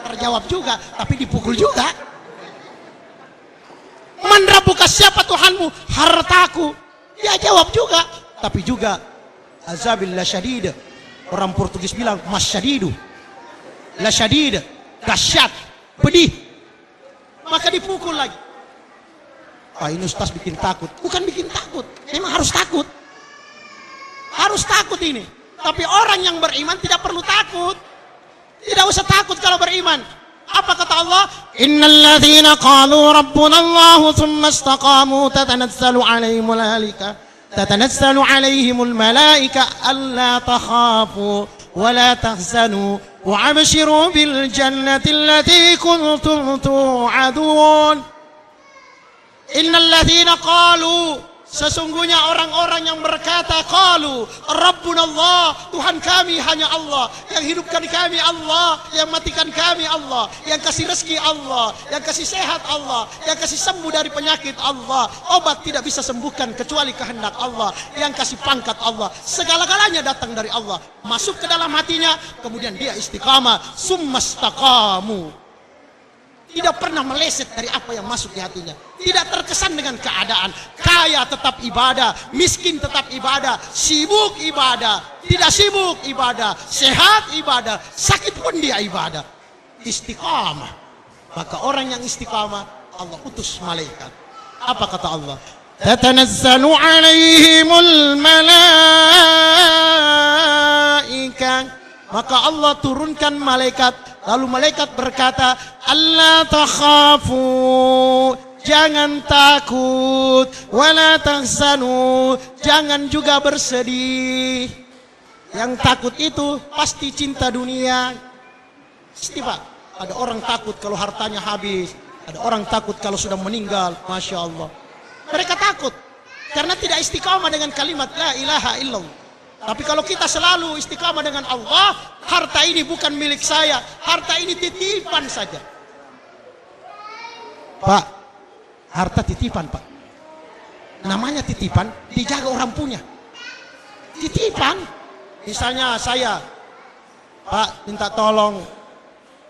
Speaker 2: Terjawab juga, tapi dipukul juga. Man rabbuka, siapa Tuhanmu? Hartaku. Dia jawab juga, tapi juga azabil la syadid. Orang Portugis bilang mas syadidu. La syadid, dahsyat, pedih. Maka dipukul lagi. Ini ustaz bikin takut. Bukan bikin takut, memang harus takut. Harus takut ini. Tapi orang yang beriman tidak perlu takut. Tidak usah takut kalau beriman. Apa kata Allah? Innal ladzina qalu rabbuna Allah tsumma istaqamu tatanazzalu alaihimul malaika alla takhafu wa la tahzanu wa abshiru bil jannati allati kuntum tu'adun. Innal ladzina qalu, sesungguhnya orang-orang yang berkata qalu rabbuna Allah, Tuhan kami hanya Allah, yang hidupkan kami Allah, yang matikan kami Allah, yang kasih rezeki Allah, yang kasih sehat Allah, yang kasih sembuh dari penyakit Allah. Obat tidak bisa sembuhkan kecuali kehendak Allah, yang kasih pangkat Allah. Segala-galanya datang dari Allah. Masuk ke dalam hatinya, kemudian dia istiqamah, summastaqamu. Tidak pernah meleset dari apa yang masuk di hatinya. Tidak terkesan dengan keadaan. Kaya tetap ibadah, miskin tetap ibadah, sibuk ibadah, tidak sibuk ibadah, sehat ibadah, sakit pun dia ibadah. Istiqamah. Maka orang yang istiqamah, Allah utus malaikat. Apa kata Allah? Tatanazzalu alaihimul malaika. Maka Allah turunkan malaikat. Lalu malaikat berkata, Allah takhafu, jangan takut, wala tahzanu, jangan juga bersedih. Yang takut itu pasti cinta dunia. Pasti Pak, ada orang takut kalau hartanya habis, ada orang takut kalau sudah meninggal. Masya Allah. Mereka takut karena tidak istiqamah dengan kalimat la ilaha illallah. Tapi kalau kita selalu istiqamah dengan Allah, harta ini bukan milik saya, harta ini titipan saja. Pak, harta titipan Pak. Namanya titipan, dijaga orang punya. Titipan. Misalnya saya, Pak minta tolong.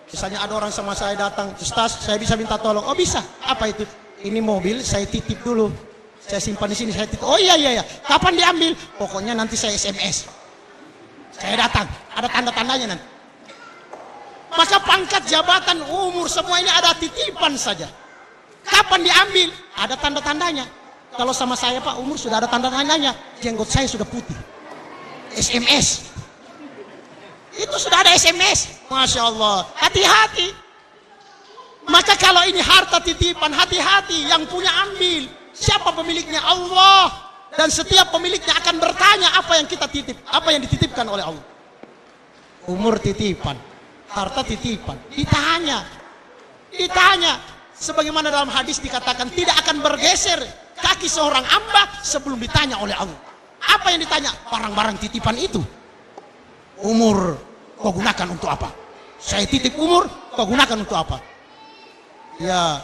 Speaker 2: Misalnya ada orang sama saya datang, Ustaz saya bisa minta tolong. Oh bisa, apa itu? Ini mobil saya titip dulu. Saya simpan di sini, saya titip. Oh iya. Kapan diambil? Pokoknya nanti saya SMS. Saya datang, ada tanda-tandanya nanti. Maka pangkat, jabatan, umur, semua ini ada titipan saja. Kapan diambil? Ada tanda-tandanya. Kalau sama saya Pak, umur sudah ada tanda-tandanya. Jenggot saya sudah putih. SMS. Itu sudah ada SMS. Masya Allah. Hati-hati. Maka kalau ini harta titipan, hati-hati. Yang punya ambil. Siapa pemiliknya? Allah. Dan setiap pemiliknya akan bertanya apa yang kita titip. Apa yang dititipkan oleh Allah. Umur titipan. Harta titipan. Ditanya. Sebagaimana dalam hadis dikatakan, tidak akan bergeser kaki seorang hamba sebelum ditanya oleh Allah. Apa yang ditanya? Barang-barang titipan itu. Umur kau gunakan untuk apa? Saya titip umur, kau gunakan untuk apa? Ya,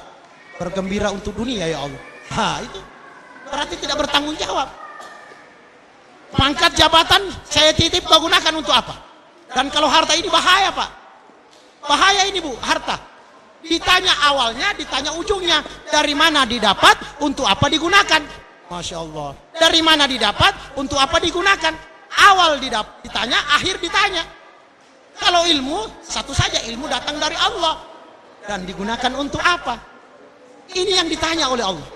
Speaker 2: bergembira untuk dunia ya Allah. Itu berarti tidak bertanggung jawab. Pangkat, jabatan saya titip, kau gunakan untuk apa? Dan kalau harta ini bahaya Pak. Bahaya ini Bu, harta. Ditanya awalnya, ditanya ujungnya. Dari mana didapat, untuk apa digunakan? Masya Allah. Dari mana didapat, untuk apa digunakan? Awal ditanya, akhir ditanya. Kalau ilmu, satu saja, ilmu datang dari Allah. Dan digunakan untuk apa? Ini yang ditanya oleh Allah.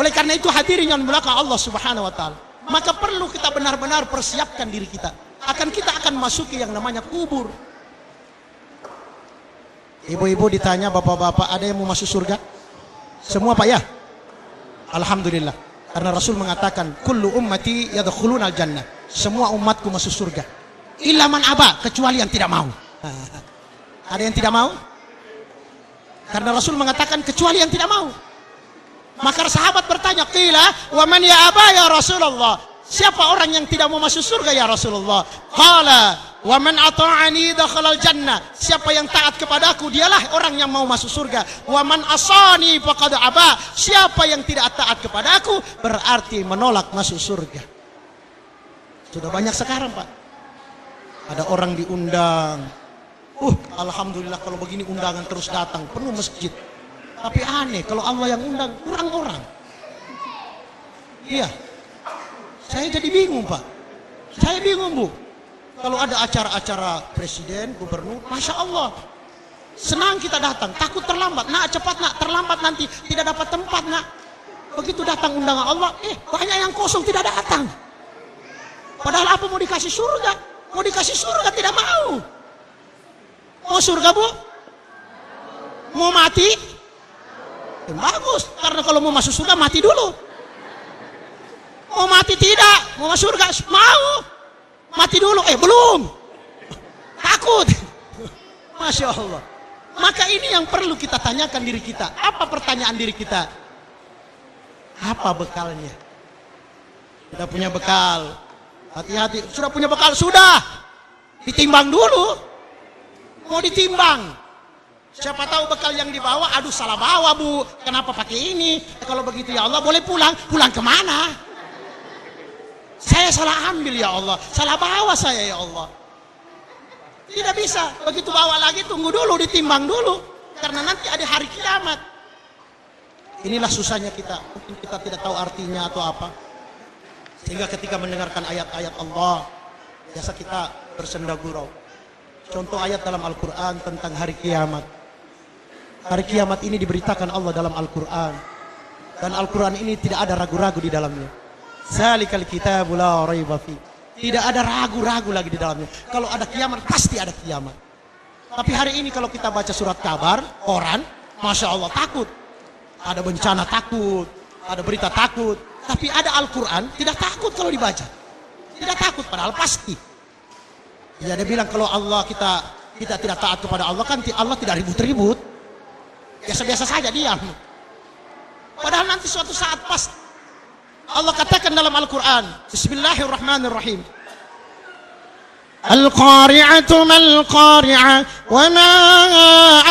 Speaker 2: Oleh karena itu hadirin yang belakang Allah subhanahu wa ta'ala. Maka perlu kita benar-benar persiapkan diri kita. Kita akan masuki yang namanya kubur. Ibu-ibu ditanya, bapak-bapak, ada yang mau masuk surga? Semua Pak ya? Alhamdulillah. Karena Rasul mengatakan, kullu ummati yadkhuluna al-jannah. Semua umatku masuk surga. Illa man aba, kecuali yang tidak mau. Ada yang tidak mau? Karena Rasul mengatakan kecuali yang tidak mau. Maka sahabat bertanya, qila wa man ya aba ya Rasulullah? Siapa orang yang tidak mau masuk surga ya Rasulullah? Qala wa man ata'ani dakhala al-jannah. Siapa yang taat kepadaku, dialah orang yang mau masuk surga. Wa man asani faqad aba. Siapa yang tidak taat kepadaku berarti menolak masuk surga. Sudah banyak sekarang Pak. Ada orang diundang. Alhamdulillah kalau begini undangan terus datang, penuh masjid. Tapi aneh kalau Allah yang undang, kurang orang. Iya. Saya jadi bingung Pak. Saya bingung Bu. Kalau ada acara-acara presiden, gubernur, Masya Allah. Senang kita datang, takut terlambat. Nak cepat nak, terlambat nanti tidak dapat tempat nak. Begitu datang undangan Allah, banyak yang kosong tidak datang. Padahal apa mau dikasih surga? Mau dikasih surga tidak mau. Mau surga Bu? Mau mati? Bagus, karena kalau mau masuk surga mati dulu. Mau mati tidak? Mau masuk surga? Mau. Mati dulu, belum. Takut. Masya Allah. Maka ini yang perlu kita tanyakan diri kita. Apa pertanyaan diri kita? Apa bekalnya? Sudah punya bekal. Hati-hati. Sudah punya bekal? Sudah. Ditimbang dulu. Mau ditimbang. Siapa tahu bekal yang dibawa, aduh salah bawa Bu. Kenapa pakai ini? Kalau begitu ya Allah boleh pulang. Pulang kemana? Saya salah ambil ya Allah. Salah bawa saya ya Allah. Tidak bisa. Begitu bawa lagi tunggu dulu, ditimbang dulu. Karena nanti ada hari kiamat. Inilah susahnya kita. Mungkin kita tidak tahu artinya atau apa. Sehingga ketika mendengarkan ayat-ayat Allah, biasa kita bersenda gurau. Contoh ayat dalam Al-Quran tentang hari kiamat. Hari kiamat ini diberitakan Allah dalam Al-Quran. Dan Al-Quran ini tidak ada ragu-ragu di dalamnya. Zalikal kitabu la raiba fi. Tidak ada ragu-ragu lagi di dalamnya. Kalau ada kiamat, pasti ada kiamat. Tapi hari ini kalau kita baca surat kabar, koran, Masya Allah takut. Ada bencana takut. Ada berita takut. Tapi ada Al-Quran, tidak takut kalau dibaca. Tidak takut, padahal pasti. Ya dia bilang kalau Allah kita tidak taat kepada Allah, kan Allah tidak ribut-ribut. Biasa-biasa saja diam. Padahal nanti suatu saat pasti. Allah katakan dalam Al-Quran, Bismillahirrahmanirrahim. Al-Qari'atu mal-Qari'ah, wa ma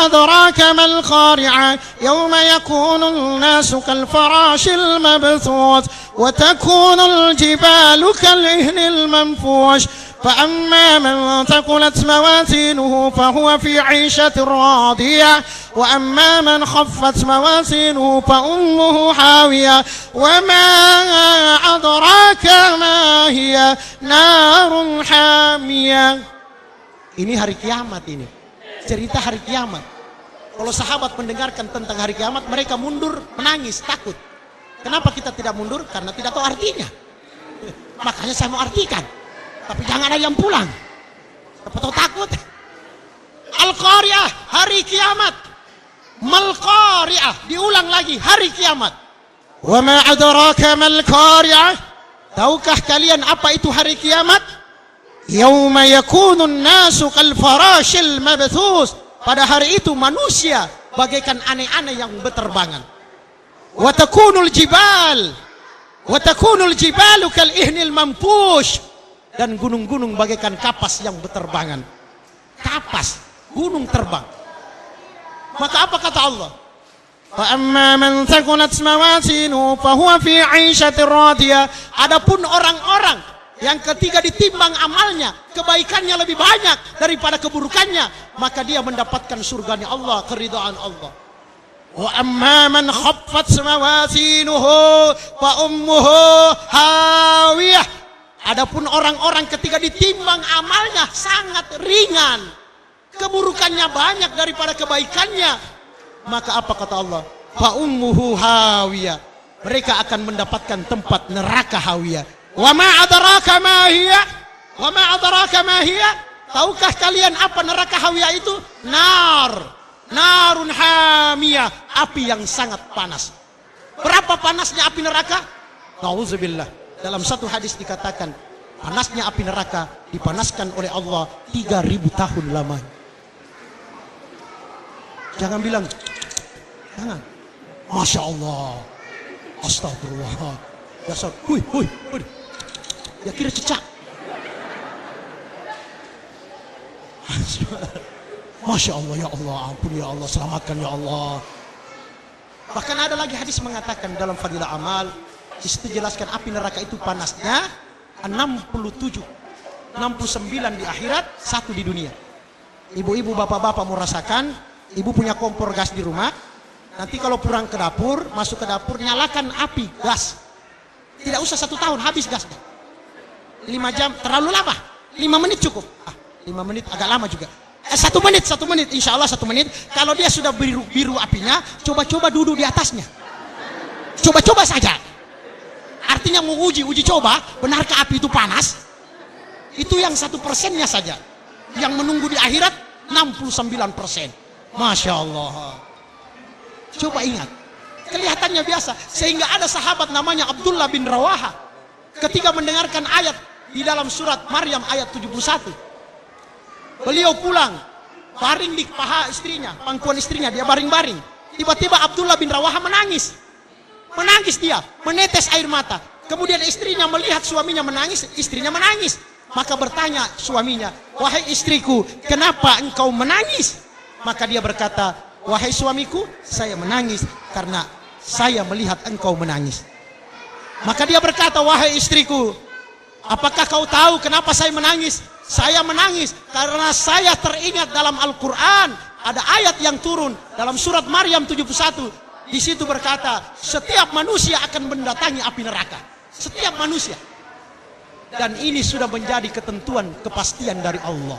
Speaker 2: adraka mal-Qari'ah, yawma yakunu an-nasu kal-farashil mabthuth, wa takunu al-jibalu kal-ihnil manfush. فأما من ثقلت موازينه فهو في عيشة راضية وأما من خفت موازينه فأمه حاوية وما أدراك ما هي نار حامية. Ini hari kiamat ini. cerita hari kiamat. Kalau sahabat mendengarkan tentang hari kiamat, mereka mundur, menangis, takut. Kenapa kita tidak mundur? Karena tidak tahu artinya. Makanya saya mau artikan. Tapi jangan ada yang pulang. Siapa tahu takut. Al-Qari'ah, hari kiamat. Mal-Qari'ah, diulang lagi, hari kiamat. Wa ma adraka mal-Qari'ah? Tahukah kalian apa itu hari kiamat? Yauma yakunun nasu kal farashil mabthus. Pada hari itu manusia bagaikan aneh-aneh yang berterbangan. Wa takunul jibalu kal ihnil mamfush. Dan gunung-gunung bagaikan kapas yang berterbangan. Kapas, gunung terbang. Maka apa kata Allah? Fa amma man thaqulat mawazinuhu fa huwa fi 'ishatir radiyah. Adapun orang-orang yang ketika ditimbang amalnya, kebaikannya lebih banyak daripada keburukannya, maka dia mendapatkan surganya Allah, keridhaan Allah. Wa amma man khaffat mawazinuhu fa ummuhu hawiyah. Adapun orang-orang ketika ditimbang amalnya sangat ringan, keburukannya banyak daripada kebaikannya, maka apa kata Allah? Fa ummuhu hawiyah. Mereka akan mendapatkan tempat neraka hawiyah. Wa ma adraka ma hiya? Wa ma adraka ma hiya? Tahukah kalian apa neraka hawiyah itu? Narun hamiyah, api yang sangat panas. Berapa panasnya api neraka? Nauzubillah. Dalam satu hadis dikatakan, panasnya api neraka dipanaskan oleh Allah 3000 tahun lamanya. Jangan bilang, jangan. Masya Allah, astagfirullah. Dasar, hui. Ya kira cecak. Masya Allah, ya Allah, ampun ya Allah, selamatkan ya Allah. Bahkan ada lagi hadis mengatakan dalam Fadilah Amal, disitu jelaskan api neraka itu panasnya 67, 69 di akhirat, 1 di dunia. Ibu-ibu, bapak-bapak mau rasakan, ibu punya kompor gas di rumah, nanti kalau pulang ke dapur, masuk ke dapur, nyalakan api gas. Tidak usah 1 tahun, habis gasnya. 5 jam, terlalu lama. 5 menit cukup. 5 menit agak lama juga. 1 menit, insya Allah 1 menit. Kalau dia sudah biru apinya, coba-coba duduk di atasnya. Coba-coba saja. Artinya mau uji coba, benarkah api itu panas? Itu yang 1%-nya saja. Yang menunggu di akhirat 69%. Masya Allah. Coba ingat. Kelihatannya biasa. Sehingga ada sahabat namanya Abdullah bin Rawaha. Ketika mendengarkan ayat di dalam surat Maryam ayat 71. Beliau pulang. Baring di paha istrinya. Pangkuan istrinya. Dia baring-baring. Tiba-tiba Abdullah bin Rawaha menangis. Menangis dia. Menetes air mata. Kemudian istrinya melihat suaminya menangis. Istrinya menangis. Maka bertanya suaminya. Wahai istriku, kenapa engkau menangis? Maka dia berkata, wahai suamiku, saya menangis karena saya melihat engkau menangis. Maka dia berkata, wahai istriku, apakah kau tahu kenapa saya menangis? Saya menangis karena saya teringat dalam Al-Quran. Ada ayat yang turun dalam surat Maryam 71. Di situ berkata, setiap manusia akan mendatangi api neraka. Setiap manusia. Dan ini sudah menjadi ketentuan kepastian dari Allah.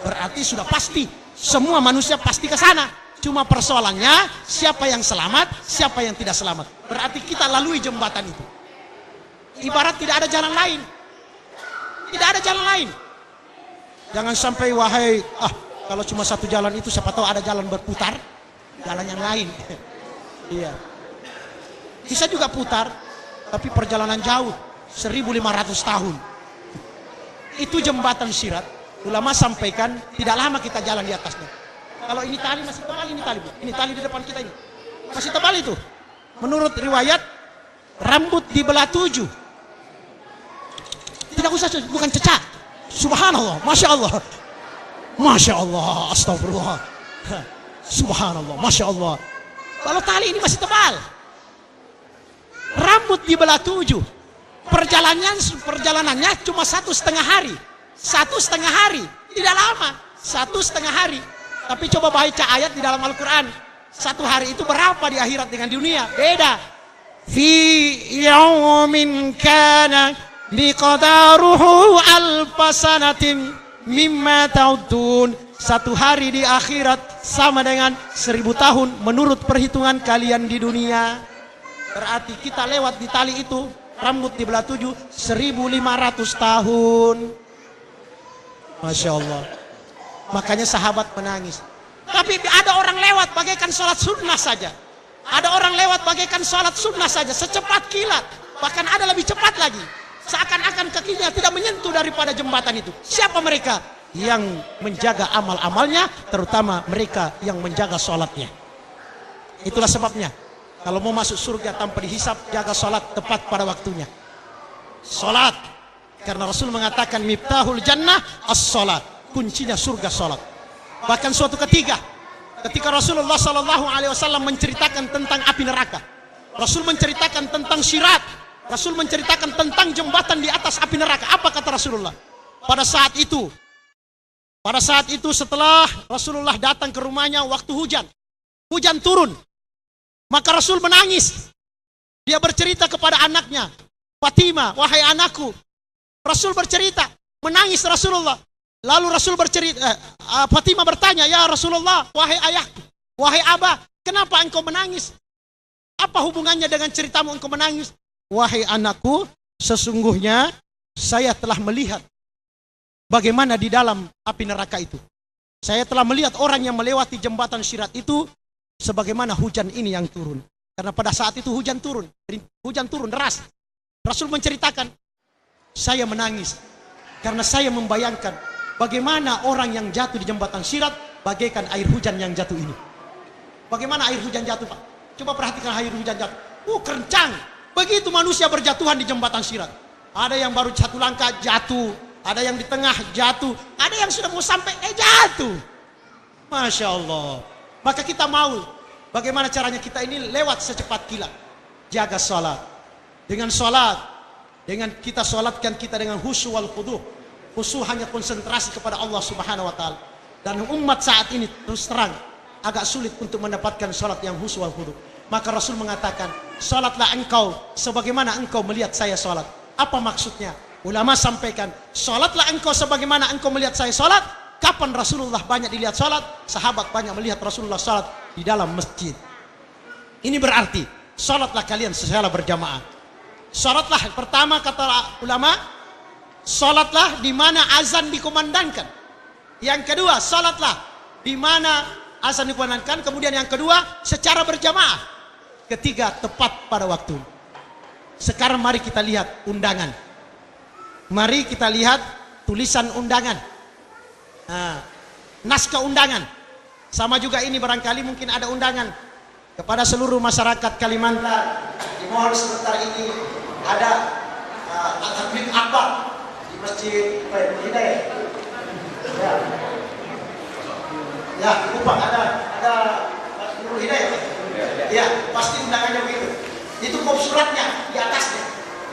Speaker 2: Berarti sudah pasti. Semua manusia pasti ke sana. Cuma persoalannya siapa yang selamat, siapa yang tidak selamat. Berarti kita lalui jembatan itu. Ibarat tidak ada jalan lain. Tidak ada jalan lain. Jangan sampai wahai, kalau cuma satu jalan itu siapa tahu ada jalan berputar, jalan yang lain. Iya. Bisa juga putar, tapi perjalanan jauh, 1500 tahun. Itu jembatan Sirat. Ulama sampaikan tidak lama kita jalan di atasnya. Kalau ini tali masih tebal, ini tali, Bu. Ini tali di depan kita ini. Masih tebal itu. Menurut riwayat, rambut dibelah 7. Tidak usah, bukan cecak. Subhanallah, Masya Allah. Masya Allah, astagfirullah. Subhanallah, Masya Allah. Kalau tali ini masih tebal. Rambut dibelah 7. Perjalanannya cuma 1,5 hari. 1,5 hari. Tidak lama. 1,5 hari. Tapi coba baca ayat di dalam Al-Quran. 1 hari itu berapa di akhirat dengan dunia? Beda. Fi yawmin kana miqdaruhu alfasanatin mimma ta'udun. Satu hari di akhirat sama dengan 1000 tahun menurut perhitungan kalian di dunia. Berarti kita lewat di tali itu, rambut di belah 7, 1500 tahun. Masya Allah. Makanya sahabat menangis. Tapi ada orang lewat bagaikan sholat sunnah saja. Ada orang lewat bagaikan sholat sunnah saja, secepat kilat. Bahkan ada lebih cepat lagi. Seakan-akan kakinya tidak menyentuh daripada jembatan itu. Siapa mereka? Yang menjaga amal-amalnya, terutama mereka yang menjaga sholatnya. Itulah sebabnya, kalau mau masuk surga tanpa dihisap, jaga sholat tepat pada waktunya. Sholat. Karena Rasul mengatakan, miftahul jannah as-sholat. Kuncinya surga sholat. Bahkan suatu ketika Rasulullah SAW menceritakan tentang api neraka, Rasul menceritakan tentang syirat, Rasul menceritakan tentang jembatan di atas api neraka. Apa kata Rasulullah? Pada saat itu setelah Rasulullah datang ke rumahnya waktu hujan turun, maka Rasul menangis. Dia bercerita kepada anaknya, Fatimah, wahai anakku. Rasul bercerita, menangis Rasulullah. Lalu Rasul bercerita, Fatimah bertanya, ya Rasulullah, wahai ayahku, wahai abah, kenapa engkau menangis? Apa hubungannya dengan ceritamu engkau menangis? Wahai anakku, sesungguhnya saya telah melihat bagaimana di dalam api neraka itu. Saya telah melihat orang yang melewati jembatan syirat itu sebagaimana hujan ini yang turun. Karena pada saat itu hujan turun deras. Rasul menceritakan, saya menangis karena saya membayangkan bagaimana orang yang jatuh di jembatan syirat bagaikan air hujan yang jatuh ini. Bagaimana air hujan jatuh, Pak? Coba perhatikan air hujan jatuh. Kencang. Begitu manusia berjatuhan di jembatan syirat. Ada yang baru satu langkah jatuh, ada yang di tengah jatuh, ada yang sudah mau sampai jatuh. Masya Allah. Maka kita mau, bagaimana caranya kita ini lewat secepat kilat. Jaga sholat. Dengan sholat, dengan kita sholatkan kita dengan khusyuk wal khudu'. Khusyuk hanya konsentrasi kepada Allah Subhanahu wa taala. Dan umat saat ini terus terang agak sulit untuk mendapatkan sholat yang khusyuk wal khudu'. Maka Rasul mengatakan, sholatlah engkau sebagaimana engkau melihat saya sholat. Apa maksudnya? Ulama sampaikan, sholatlah engkau sebagaimana engkau melihat saya sholat. Kapan Rasulullah banyak dilihat sholat? Sahabat banyak melihat Rasulullah sholat di dalam masjid. Ini berarti, sholatlah kalian secara berjamaah. Sholatlah pertama kata ulama, sholatlah di mana azan dikumandangkan. Yang kedua, sholatlah di mana azan dikumandangkan. Kemudian yang kedua, secara berjamaah. Ketiga, tepat pada waktu. Sekarang mari kita lihat undangan. Mari kita lihat tulisan undangan. Naskah undangan. Sama juga ini barangkali mungkin ada undangan kepada seluruh masyarakat Kalimantan. Dimohon sebentar ini ada takbir akbar di Masjid Hidayah. Ya, di Kupang ada Nurul Hidayah. Ya, pasti undangannya begitu. Itu kop suratnya di atasnya.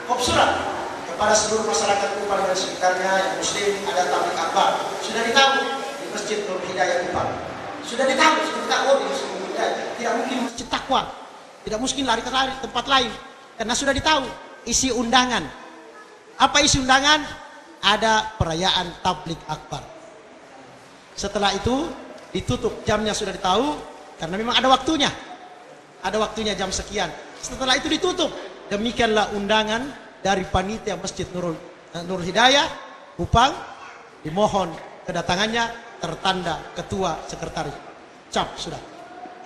Speaker 2: Kop surat kepada seluruh masyarakat Kupang dan sekitarnya yang muslim ada takbir akbar. Sudah ditahu di Masjid Nurul Hidayah Kupang. Sudah ditahu di Masjid Nurul Hidayah. Tidak mungkin Masjid Taqwa. Tidak mungkin lari ke tempat lain. Karena sudah ditahu isi undangan. Apa isi undangan? Ada perayaan tablik akbar. Setelah itu ditutup, jamnya sudah ditahu karena memang ada waktunya. Ada waktunya jam sekian. Setelah itu ditutup. Demikianlah undangan dari panitia Masjid Nurul Hidayah Kupang. Dimohon kedatangannya tertanda ketua sekretaris. Cap sudah.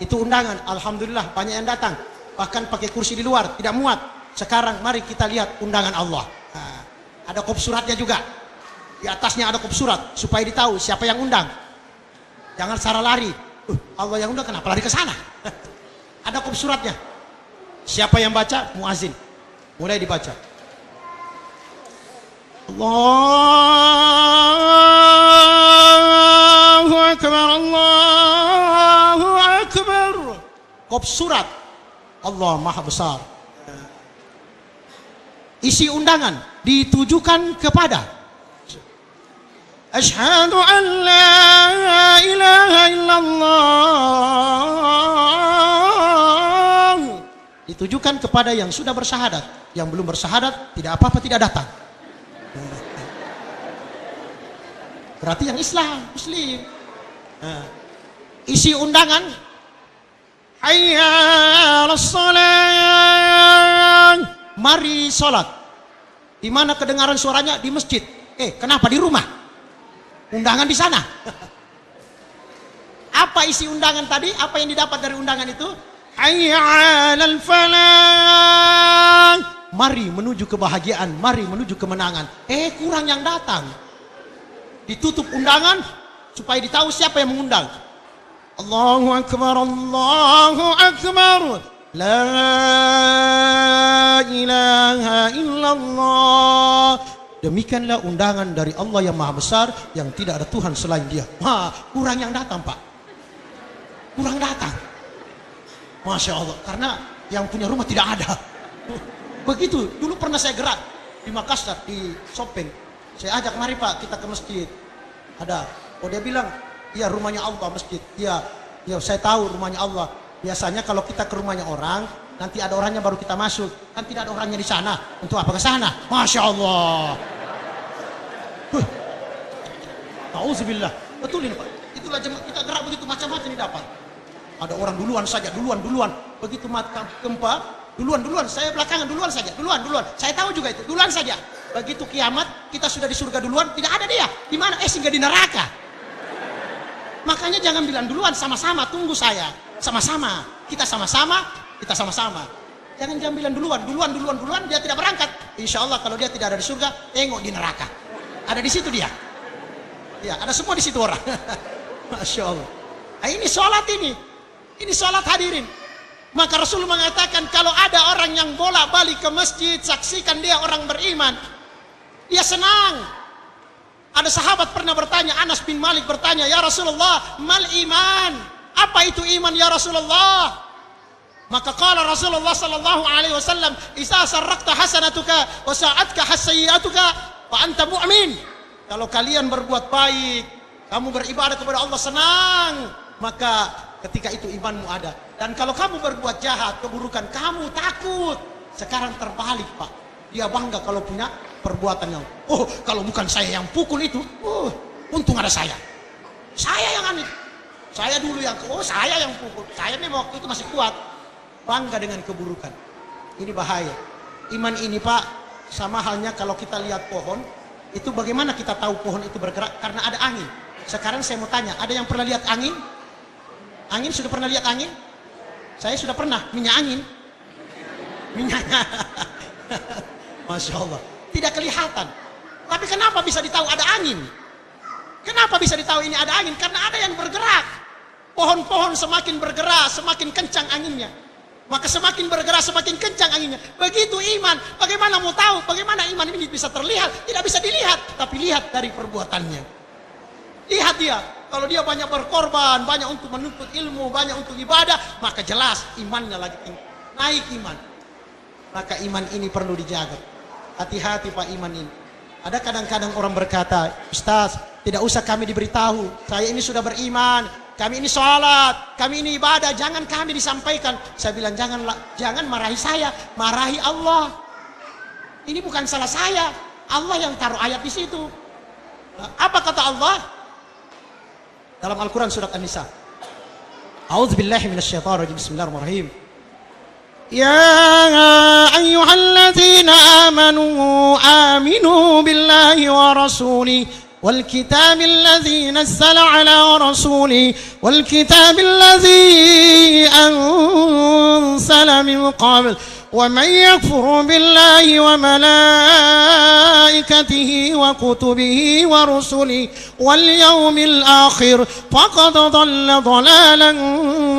Speaker 2: Itu undangan. Alhamdulillah banyak yang datang. Bahkan pakai kursi di luar tidak muat. Sekarang mari kita lihat undangan Allah. Ada kop suratnya juga. Di atasnya ada kop surat supaya ditahu siapa yang undang. Jangan salah lari. Allah yang undang, kenapa lari ke sana? Ada kop suratnya. Siapa yang baca? Muazin. Mulai dibaca. Allahu Akbar, Allahu Akbar. Kop surat. Allah Maha Besar. Isi undangan ditujukan kepada Asyhadu an la ilaha illallah. Ditujukan kepada yang sudah bersyahadat. Yang belum bersyahadat tidak apa-apa, tidak datang. Berarti yang Islam, Muslim. Nah, isi undangan, hayya 'alas shalah, mari sholat. Di mana kedengaran suaranya? Di masjid. Kenapa di rumah? Undangan di sana. Apa isi undangan tadi? Apa yang didapat dari undangan itu? Hayya 'alal falah, mari menuju kebahagiaan, mari menuju kemenangan. Kurang yang datang. Ditutup undangan supaya ditahu siapa yang mengundang. Allahu akbar, Allahu akbar, la ilaha illallah. Demikianlah undangan dari Allah yang maha besar, yang tidak ada Tuhan selain dia. Kurang yang datang, Pak. Kurang datang. Masya Allah, karena yang punya rumah tidak ada. Begitu, dulu pernah saya gerak di Makassar, di Sopeng. Saya ajak, mari Pak, kita ke masjid. Ada. Dia bilang, iya rumahnya Allah masjid. Iya, saya tahu rumahnya Allah. Biasanya kalau kita ke rumahnya orang, nanti ada orangnya baru kita masuk. Kan tidak ada orangnya di sana. Untuk apa ke sana? Masya Allah. Auzubillah. Betul ini Pak. Itulah jemaah kita gerak begitu, macam-macam didapat. Ada orang duluan saja, duluan. Begitu mata gempa, duluan. Saya belakangan, duluan saja, duluan. Saya tahu juga itu, duluan saja. Begitu kiamat, kita sudah di surga duluan, tidak ada dia. Di mana? Singgah di neraka. Makanya jangan bilang duluan, sama-sama, tunggu saya. Sama-sama, kita sama-sama. Jangan bilang duluan, dia tidak berangkat. Insya Allah kalau dia tidak ada di surga, tengok di neraka. Ada di situ dia. Ya, ada semua di situ orang. Masya Allah. Ini sholat ini. Ini sholat hadirin. Maka Rasul mengatakan kalau ada orang yang bolak-balik ke masjid, saksikan dia orang beriman. Dia senang. Ada sahabat pernah bertanya, Anas bin Malik bertanya, ya Rasulullah, mal iman? Apa itu iman ya Rasulullah? Maka qala Rasulullah sallallahu alaihi wasallam, "Idza sarrakta hasanatuka wa sa'atka hasayyi'atuka fa anta mu'min." Kalau kalian berbuat baik, kamu beribadah kepada Allah senang, maka ketika itu imanmu ada. Dan kalau kamu berbuat jahat, keburukan, kamu takut. Sekarang terbalik Pak. Dia bangga kalau punya perbuatan yang, kalau bukan saya yang pukul itu, untung ada saya. Saya yang aneh. Saya dulu yang, saya yang pukul. Saya memang waktu itu masih kuat. Bangga dengan keburukan. Ini bahaya. Iman ini Pak, sama halnya kalau kita lihat pohon, itu bagaimana kita tahu pohon itu bergerak? Karena ada angin. Sekarang saya mau tanya, ada yang pernah lihat angin? Angin, sudah pernah lihat angin? Saya sudah pernah, minyak angin. Minyaknya. Masya Allah. Tidak kelihatan. Tapi kenapa bisa ditahu ada angin? Kenapa bisa ditahu ini ada angin? Karena ada yang bergerak. Pohon-pohon semakin bergerak, semakin kencang anginnya. Maka semakin bergerak, semakin kencang anginnya. Begitu iman. Bagaimana mau tahu? Bagaimana iman ini bisa terlihat? Tidak bisa dilihat. Tapi lihat dari perbuatannya. Lihat dia. Kalau dia banyak berkorban, banyak untuk menuntut ilmu, banyak untuk ibadah, maka jelas imannya lagi tinggi. Naik iman. Maka iman ini perlu dijaga. Hati-hati Pak iman ini. Ada kadang-kadang orang berkata, Ustaz, tidak usah kami diberitahu. Saya ini sudah beriman. Kami ini sholat. Kami ini ibadah. Jangan kami disampaikan. Saya bilang, jangan marahi saya. Marahi Allah. Ini bukan salah saya. Allah yang taruh ayat di situ. Apa kata Allah? Dalam Al-Quran surat An-Nisa. A'udzubillahi minasyaitonirrajim. Bismillahirrahmanirrahim. Ya ayyuhalladzina aminu billahi wa rasuli wal kitabil ladzi nazzala ala rasuli wal kitabil ladzi anzala min qabl. ومن يكفر بالله وملائكته وكتبه ورسله واليوم الآخر فقد ضل ضلالا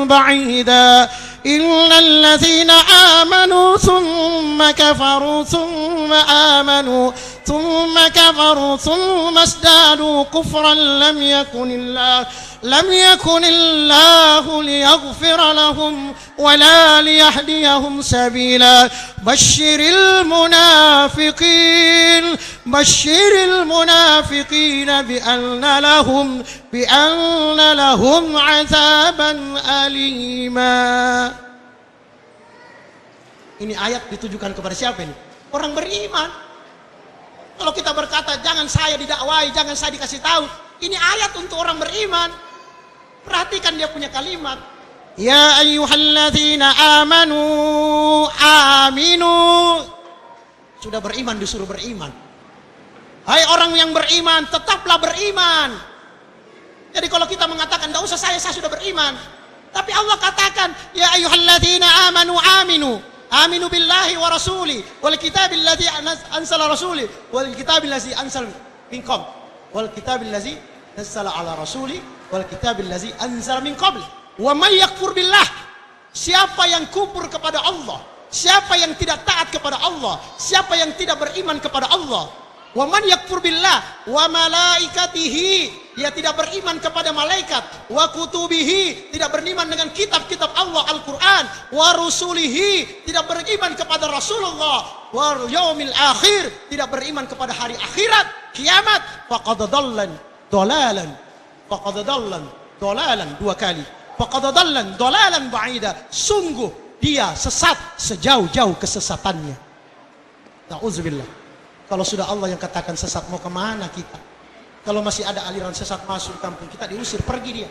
Speaker 2: بعيدا إلا الذين آمنوا ثم كفروا ثم آمنوا ثم كفروا ثم ازدادوا كفرا لم يكن الله ليغفر لهم ولا ليهديهم سبيلا بشر المنافقين بأن لهم عذابا أليما. Ini ayat ditujukan kepada siapa ini? Orang beriman. Kalau kita berkata jangan saya didakwai, jangan saya dikasih tahu, ini ayat untuk orang beriman. Perhatikan dia punya kalimat. Ya ayyuhalladzina amanu aminu. Sudah beriman disuruh beriman. Hai orang yang beriman, tetaplah beriman. Jadi kalau kita mengatakan enggak usah saya sudah beriman. Tapi Allah katakan, ya ayyuhalladzina amanu aminu. Aminu billahi wa rasuli wal kitabil ladzi anzala rasuli wal kitabil ladzi anzal minkum wal kitabil ladzi nazzala ala rasuli wal kitabil ladzi anzala min qabl. Wa may yakfur billah, siapa yang kufur kepada Allah, siapa yang tidak taat kepada Allah, siapa yang tidak beriman kepada Allah. Wa man yakfur billah wa malaikatihi, dia tidak beriman kepada malaikat, wa kutubihi, tidak beriman dengan kitab-kitab Allah Al-Qur'an, wa rusulihi, tidak beriman kepada Rasulullah, wa yaumil akhir, tidak beriman kepada hari akhirat, kiamat, faqad dallan dalalan, faqad dallan dalalan, dua kali, faqad dallan dalalan ba'ida, sungguh dia sesat sejauh-jauh kesesatannya. Nauzubillah. Kalau sudah Allah yang katakan sesat, mau kemana kita? Kalau masih ada aliran sesat masuk kampung kita, diusir, pergi dia.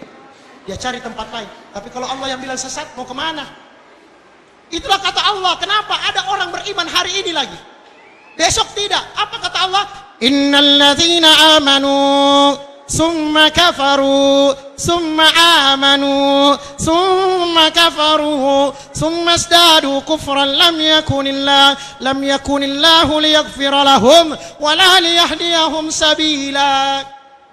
Speaker 2: Dia cari tempat lain. Tapi kalau Allah yang bilang sesat, mau kemana? Itulah kata Allah. Kenapa ada orang beriman hari ini lagi? Besok tidak. Apa kata Allah? Innal ladzina amanu summa kafaru summa amanu summa kafaru summa isdadu kufran lam yakunillahu liyaghfira lahum wala liyahdiyahum sabila.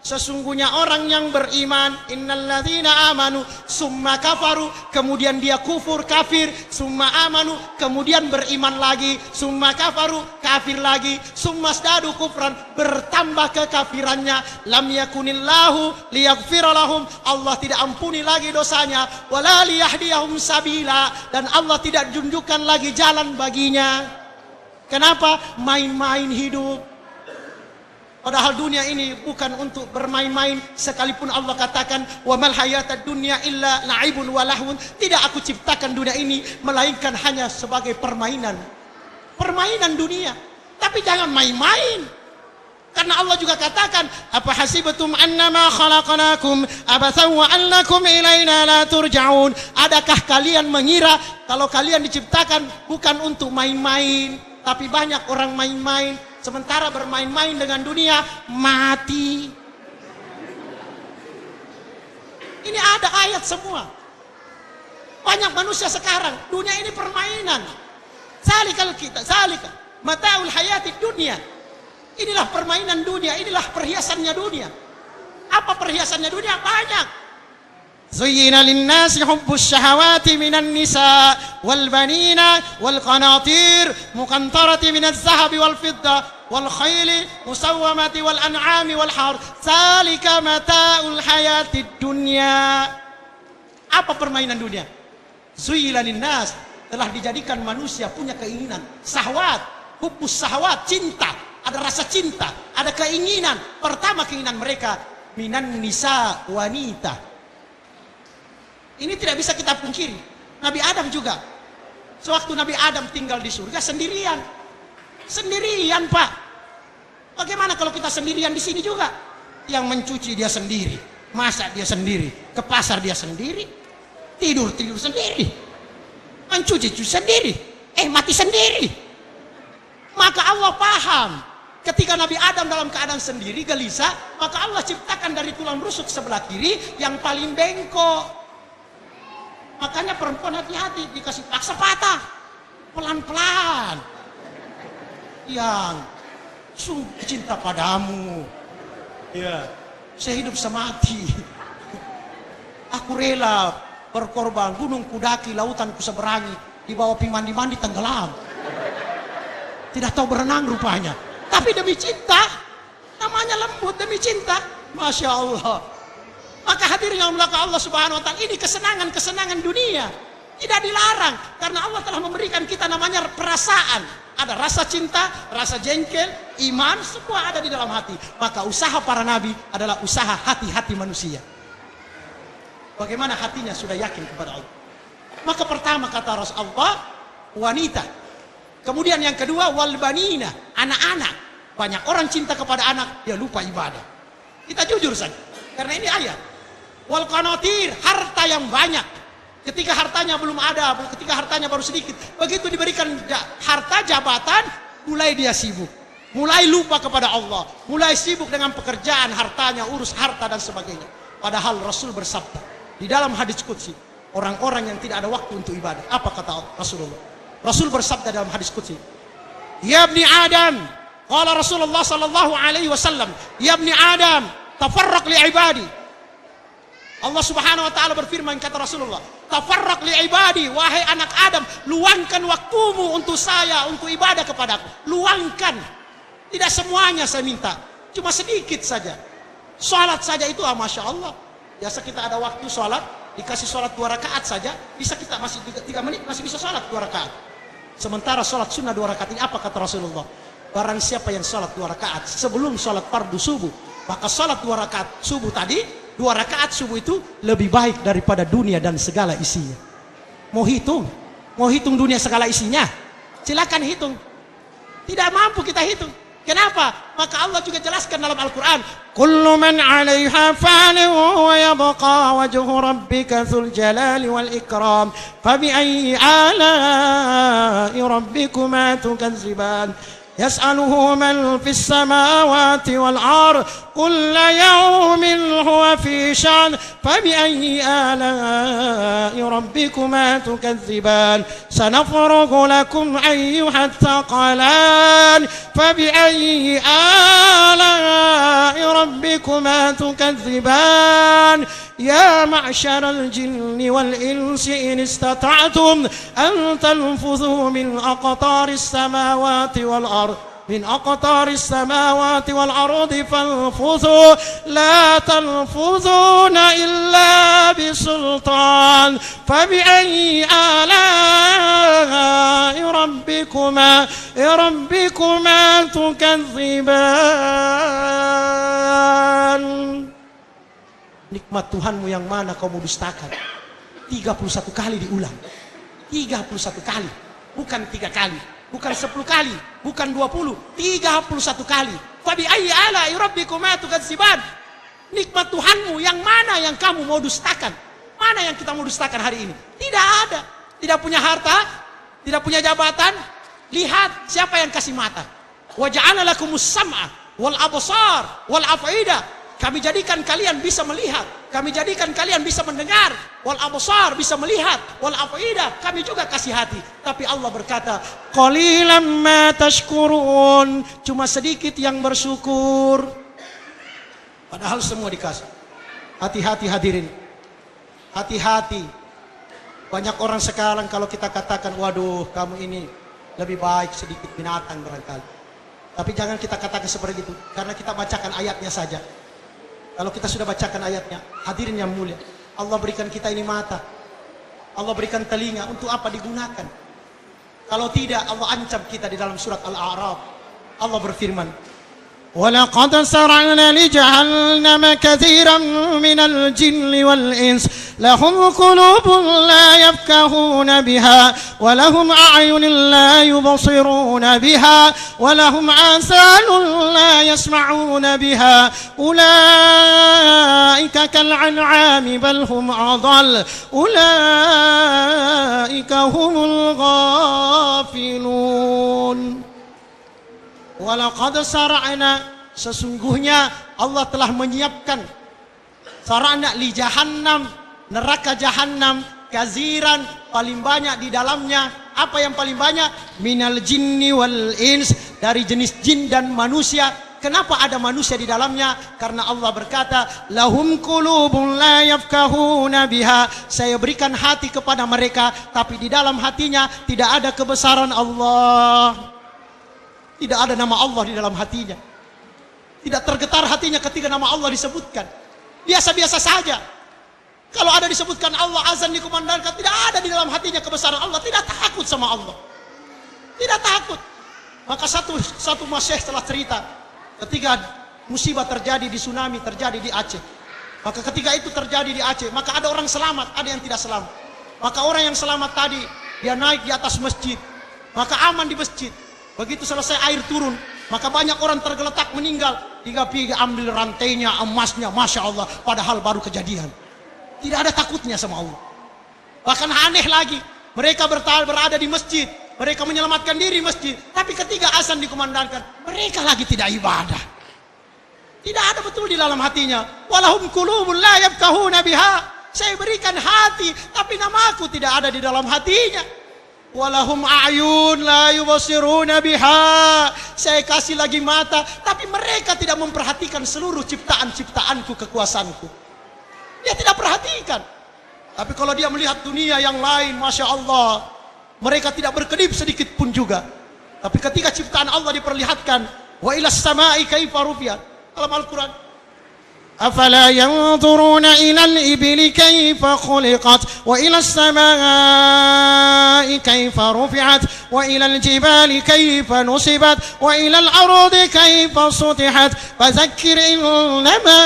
Speaker 2: Sesungguhnya orang yang beriman, innalladzina amanu summa kafaru, kemudian dia kufur kafir, summa amanu, kemudian beriman lagi, summa kafaru, kafir lagi, summa isdadu kufran, bertambah kekafirannya, lam yakunillahu liyaghfira lahum, Allah tidak ampuni lagi dosanya, wala liyahdiyahum sabila, dan Allah tidak tunjukkan lagi jalan baginya. Kenapa? Main-main hidup. Padahal dunia ini bukan untuk bermain-main, sekalipun Allah katakan wa mal hayatad dunya illa la'ibun wa lahwun, tidak aku ciptakan dunia ini melainkan hanya sebagai permainan. Permainan dunia. Tapi jangan main-main. Karena Allah juga katakan, apa hasibatum annama khalaqnakum abathan wa annakum ilaina la turja'un. Adakah kalian mengira kalau kalian diciptakan bukan untuk main-main? Tapi banyak orang main-main, sementara bermain-main dengan dunia, mati. Ini ada ayat semua. Banyak manusia sekarang, dunia ini permainan. Salikal kita, salika mataul hayati dunia. Inilah permainan dunia, inilah perhiasannya dunia. Apa perhiasannya dunia? Banyak. Zuyyina linnasi hubbus syahawati minan nisa wal banina wal qanatir muqantarati minaz zahabi wal fidda wal khayli musawwamati wal an'ami wal har, zalika mata'ul hayatid dunya. Apa permainan dunia? Zuyyina linnas, telah dijadikan manusia punya keinginan, syahwat, hubbus syahawat, cinta, ada rasa cinta, ada keinginan. Pertama keinginan mereka minan nisa, wanita. Ini tidak bisa kita pungkiri. Nabi Adam juga. Sewaktu Nabi Adam tinggal di surga sendirian. Sendirian, Pak. Bagaimana kalau kita sendirian di sini juga? Yang mencuci dia sendiri, masak dia sendiri, ke pasar dia sendiri, tidur sendiri, mencuci sendiri, mati sendiri. Maka Allah paham. Ketika Nabi Adam dalam keadaan sendiri, gelisah, maka Allah ciptakan dari tulang rusuk sebelah kiri yang paling bengkok. Makanya perempuan hati-hati, dikasih paksa patah, pelan-pelan. Yang sungguh cinta padamu, ya, saya hidup semati. Aku rela berkorban, gunung kudaki, lautan kuseberangi, di bawah mandi-mandi tenggelam. Tidak tahu berenang rupanya, tapi demi cinta, namanya lembut demi cinta, masya Allah. Maka hadirin yang belakang Allah Subhanahu wa ta'ala, ini kesenangan-kesenangan dunia. Tidak dilarang, karena Allah telah memberikan kita namanya perasaan. Ada rasa cinta, rasa jengkel, iman, semua ada di dalam hati. Maka usaha para nabi adalah usaha hati-hati manusia. Bagaimana hatinya sudah yakin kepada Allah. Maka pertama kata Rasulullah, wanita. Kemudian yang kedua, walbanina, anak-anak. Banyak orang cinta kepada anak, dia lupa ibadah. Kita jujur saja, karena ini ayat. Wal qanatir, harta yang banyak. Ketika hartanya belum ada, ketika hartanya baru sedikit, begitu diberikan harta, jabatan, mulai dia sibuk, mulai lupa kepada Allah, mulai sibuk dengan pekerjaan, hartanya, urus harta dan sebagainya. Padahal Rasul bersabda di dalam hadis qudsi, orang-orang yang tidak ada waktu untuk ibadah. Apa kata Rasulullah? Rasul bersabda dalam hadis qudsi, "Ya ibni Adam," qala Rasulullah sallallahu alaihi wasallam, "Ya ibni Adam, tafarraq li ibadi." Allah Subhanahu wa taala berfirman, kata Rasulullah, "Tafarraq li ibadi," wahai anak Adam, luangkan waktumu untuk saya, untuk ibadah kepadaku. Luangkan. Tidak semuanya saya minta, cuma sedikit saja. Salat saja itu masya Allah. Biasa kita ada waktu salat, dikasih salat 2 rakaat saja, bisa kita masih 3 menit masih bisa salat 2 rakaat. Sementara salat sunnah 2 rakaat ini apa kata Rasulullah? Barang siapa yang salat 2 rakaat sebelum salat fardu subuh, maka salat 2 rakaat subuh tadi, 2 rakaat subuh itu lebih baik daripada dunia dan segala isinya. Mau hitung dunia segala isinya? Silakan hitung. Tidak mampu kita hitung. Kenapa? Maka Allah juga jelaskan dalam Al-Quran, "Kullu man 'alaiha fanin wa yabqa wajhu rabbika dzul jalali wal ikram, fabi ayyi ala'i rabbikuma tukadziban. Yas'aluhu man fis samawati wal ard, kulla yawmin huwa fi shan, fabi ayyi ala'i rabbikuma tukadziban. Sanafrugu lakum ayyuhat thaqalan, fabi ayyi ala'i rabbikuma tukadziban. Ya ma'syaral jinni wal insi in istata'tum an tanfudhu min aqtaris samawati wal ard, min aqtaris samawati wal ardi fanfudhu la tanfudhuna illa bisultan, fabi ayyi ala'i rabbikuma tukadziban. Nikmat Tuhanmu yang mana kau mau dustakan? 31 kali diulang. 31 kali. Bukan 3 kali. Bukan 10 kali. Bukan 20. 31 kali. Fabi ayyi ala'i rabbikuma tukadziban. Nikmat Tuhanmu yang mana yang kamu mau dustakan? Mana yang kita mau dustakan hari ini? Tidak ada. Tidak punya harta. Tidak punya jabatan. Lihat siapa yang kasih mata. Wa ja'ala lakumus sam'a wal absar wal af'idah. Kami jadikan kalian bisa melihat, kami jadikan kalian bisa mendengar, wal absar bisa melihat, wal afidah kami juga kasih hati. Tapi Allah berkata, qalilan ma tashkurun, cuma sedikit yang bersyukur. Padahal semua dikasih. Hati-hati hadirin, hati-hati. Banyak orang sekarang kalau kita katakan, waduh kamu ini lebih baik sedikit binatang barangkali. Tapi jangan kita katakan seperti itu, karena kita bacakan ayatnya saja. Kalau kita sudah bacakan ayatnya, hadirin yang mulia, Allah berikan kita ini mata, Allah berikan telinga, untuk apa digunakan? Kalau tidak, Allah ancam kita di dalam surat Al-A'raf. Allah berfirman, وَلَقَدْ سَرَعْنَا لِجَهَنَّمَ كَثِيرًا مِنَ الْجِنِّ وَالْإِنسِ لَهُمْ قُلُوبٌ لَا يَفْقَهُونَ بِهَا وَلَهُمْ أَعْيُنٌ لَا يُبْصِرُونَ بِهَا وَلَهُمْ آذَانٌ لَا يَسْمَعُونَ بِهَا أُولَئِكَ كَالْأَنْعَامِ بَلْ هُمْ أَضَلُّ أُولَئِكَ هُمُ الْغَافِلُونَ. Walaqad sara'na, sesungguhnya Allah telah menyiapkan sara'na li jahannam, neraka jahannam, kaziran, paling banyak di dalamnya. Apa yang paling banyak? Minal jinni wal ins, dari jenis jin dan manusia. Kenapa ada manusia di dalamnya? Karena Allah berkata, lahum qulubun la yafqahuna biha, saya berikan hati kepada mereka, tapi di dalam hatinya tidak ada kebesaran Allah. Tidak ada nama Allah di dalam hatinya. Tidak tergetar hatinya ketika nama Allah disebutkan. Biasa-biasa saja. Kalau ada disebutkan Allah azan dikumandangkan, tidak ada di dalam hatinya kebesaran Allah. Tidak takut sama Allah. Tidak takut. Maka satu masyayikh telah cerita, ketika musibah terjadi di tsunami, terjadi di Aceh. Maka ketika itu terjadi di Aceh, maka ada orang selamat, ada yang tidak selamat. Maka orang yang selamat tadi, dia naik di atas masjid. Maka aman di masjid. Begitu selesai air turun, maka banyak orang tergeletak meninggal. Tiga ambil rantainya, emasnya, masya Allah. Padahal baru kejadian. Tidak ada takutnya sama Allah. Bahkan aneh lagi, mereka berada di masjid, mereka menyelamatkan diri masjid, tapi ketika azan dikumandangkan, mereka lagi tidak ibadah. Tidak ada betul di dalam hatinya. Walahum qulubun la yafqahuna biha. Saya berikan hati, tapi namaku tidak ada di dalam hatinya. Walahum a'yun la yubsiruna biha. Saya kasih lagi mata, tapi mereka tidak memperhatikan seluruh ciptaan-ciptaanku, kekuasaanku. Dia tidak perhatikan. Tapi kalau dia melihat dunia yang lain, Masya Allah, mereka tidak berkedip sedikit pun juga. Tapi ketika ciptaan Allah diperlihatkan, wa ilas sama'i kaifa rufiat, dalam Al-Quran, afala yanzuruna ilal ibili kaifa khuliqat wa ilas sama'i kaifa rufiat wa ilal jibali kaifa nusibat wa ilal ardi kaifa sutihat fadzakkir innama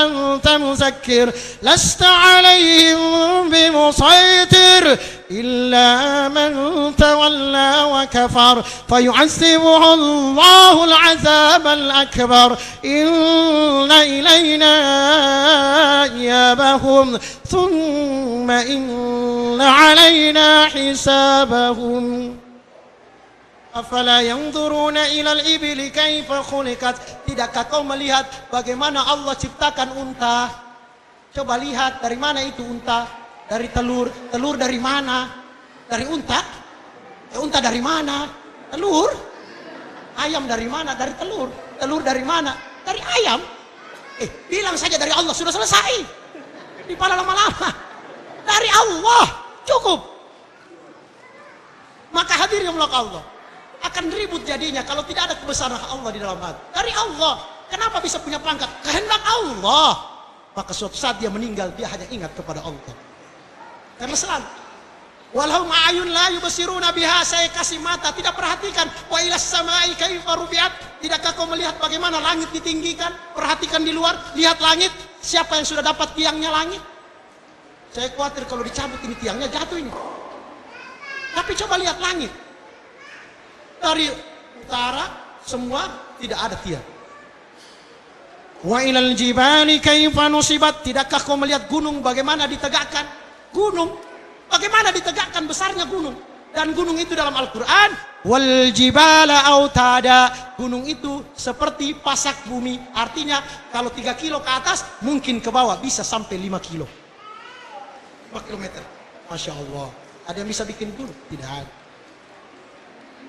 Speaker 2: anta muzakkir lasta alaihim bimusaitir إلا من تولى وكفر فيعذبه الله العذاب الأكبر إن إلينا إيابهم ثم إن علينا حسابهم أفلا ينظرون إلى الإبل كيف خلقت. Tidakkah kau melihat bagaimana Allah ciptakan unta? Coba lihat, dari mana itu unta? Dari telur. Telur dari mana? Dari unta? Unta dari mana? Telur. Ayam dari mana? Dari telur. Telur dari mana? Dari ayam. Bilang saja dari Allah, sudah selesai. Dipala lama-lama. Dari Allah, cukup. Maka hadirnya mulak Allah. Akan ribut jadinya kalau tidak ada kebesaran Allah di dalam hati. Dari Allah. Kenapa bisa punya pangkat? Kehendak Allah. Maka suatu saat dia meninggal, dia hanya ingat kepada Allah. Karena selalu walahum a'yun la yubsiruna biha. Saya kasih mata, tidak perhatikan. Wa ilas sama'i kaifa rufi'at. Tidakkah kau melihat bagaimana langit ditinggikan? Perhatikan di luar, lihat langit. Siapa yang sudah dapat tiangnya langit? Saya khawatir kalau dicabut ini tiangnya jatuh ini. Tapi coba lihat langit. Dari utara semua tidak ada tiang. Wa ilal jibali kaifa nusibat. Tidakkah kau melihat gunung bagaimana ditegakkan? Gunung, bagaimana ditegakkan besarnya gunung. Dan gunung itu dalam Al-Quran, wal jibala autada. Gunung itu seperti pasak bumi. Artinya kalau 3 kilo ke atas, mungkin ke bawah bisa sampai 5 kilo. 5 kilometer. Masya Allah. Ada yang bisa bikin gunung? Tidak ada.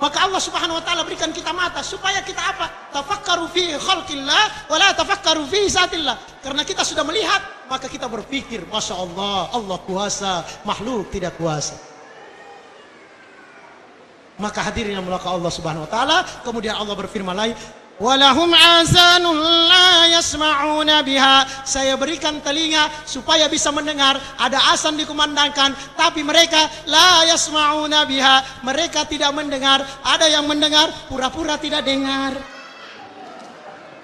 Speaker 2: Maka Allah Subhanahu wa ta'ala berikan kita mata supaya kita apa? Tafakkaru fi khalqillah wa la tafakkaru fi zatillah. Karena kita sudah melihat, maka kita berpikir, Masya Allah, Allah kuasa, makhluk tidak kuasa. Maka hadirnya mulaka Allah Subhanahu wa ta'ala. Kemudian Allah berfirman lagi, walahum azanun la yasma'una biha. Saya berikan telinga supaya bisa mendengar. Ada azan dikumandangkan, tapi mereka la yasma'una biha. Mereka tidak mendengar. Ada yang mendengar, pura-pura tidak dengar.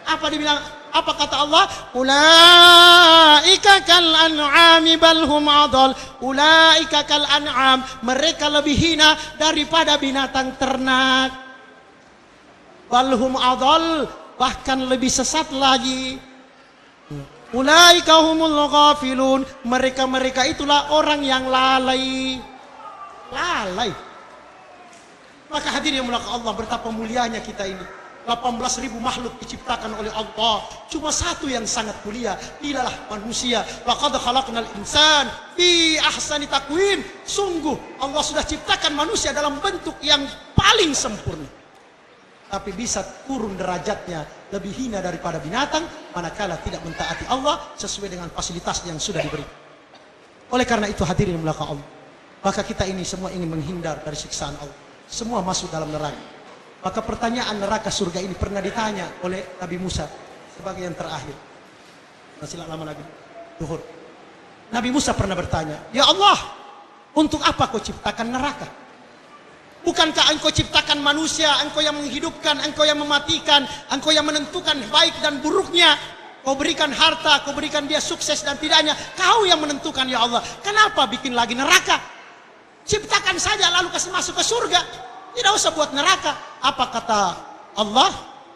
Speaker 2: Apa dibilang? Apa kata Allah? Ulaika kal an'ami bal hum adall. Ulaika kal an'am. Mereka lebih hina daripada binatang ternak. Balhum adall, bahkan lebih sesat lagi. Ulaika humul ghafilun. Mereka itulah orang yang lalai. Lalai. Maka hadirin yang mulia Allah, betapa mulianya kita ini. 18.000 makhluk diciptakan oleh Allah. Cuma satu yang sangat mulia, dialah manusia. Laqad khalaqnal insan fi ahsani taqwim. Sungguh Allah sudah ciptakan manusia dalam bentuk yang paling sempurna. Tapi bisa turun derajatnya lebih hina daripada binatang manakala tidak mentaati Allah sesuai dengan fasilitas yang sudah diberi. Oleh karena itu hadirin yang mulia Allah, maka kita ini semua ingin menghindar dari siksaan Allah. Semua masuk dalam neraka. Maka pertanyaan neraka surga ini pernah ditanya oleh Nabi Musa sebagai yang terakhir. Masih lama lagi duhur. Nabi Musa pernah bertanya, ya Allah, untuk apa kau ciptakan neraka? Bukankah engkau ciptakan manusia, engkau yang menghidupkan, engkau yang mematikan, engkau yang menentukan baik dan buruknya. Kau berikan harta, kau berikan dia sukses dan tidaknya. Kau yang menentukan ya Allah. Kenapa bikin lagi neraka? Ciptakan saja lalu kasih masuk ke surga. Tidak usah buat neraka. Apa kata Allah?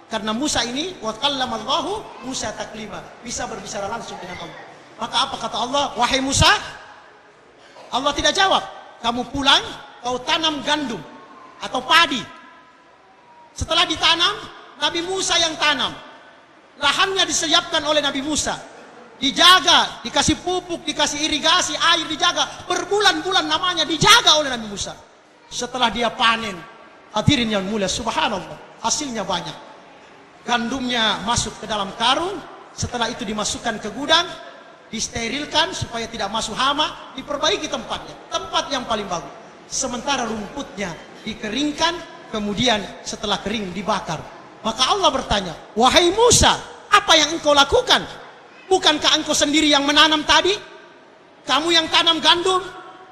Speaker 2: Karena Musa ini wa kallamallahu Musa taklima, bisa berbicara langsung dengan Allah. Maka apa kata Allah? Wahai Musa, Allah tidak jawab. Kamu pulang, kau tanam gandum atau padi. Setelah ditanam, Nabi Musa yang tanam. Lahannya disiapkan oleh Nabi Musa. Dijaga, dikasih pupuk, dikasih irigasi, air dijaga. Berbulan-bulan namanya dijaga oleh Nabi Musa. Setelah dia panen, hadirin yang mulia, subhanallah, hasilnya banyak. Gandumnya masuk ke dalam karung, setelah itu dimasukkan ke gudang, disterilkan supaya tidak masuk hama, diperbaiki tempatnya, tempat yang paling bagus. Sementara rumputnya dikeringkan, kemudian setelah kering dibakar. Maka Allah bertanya, wahai Musa, apa yang engkau lakukan? Bukankah engkau sendiri yang menanam tadi? Kamu yang tanam gandum,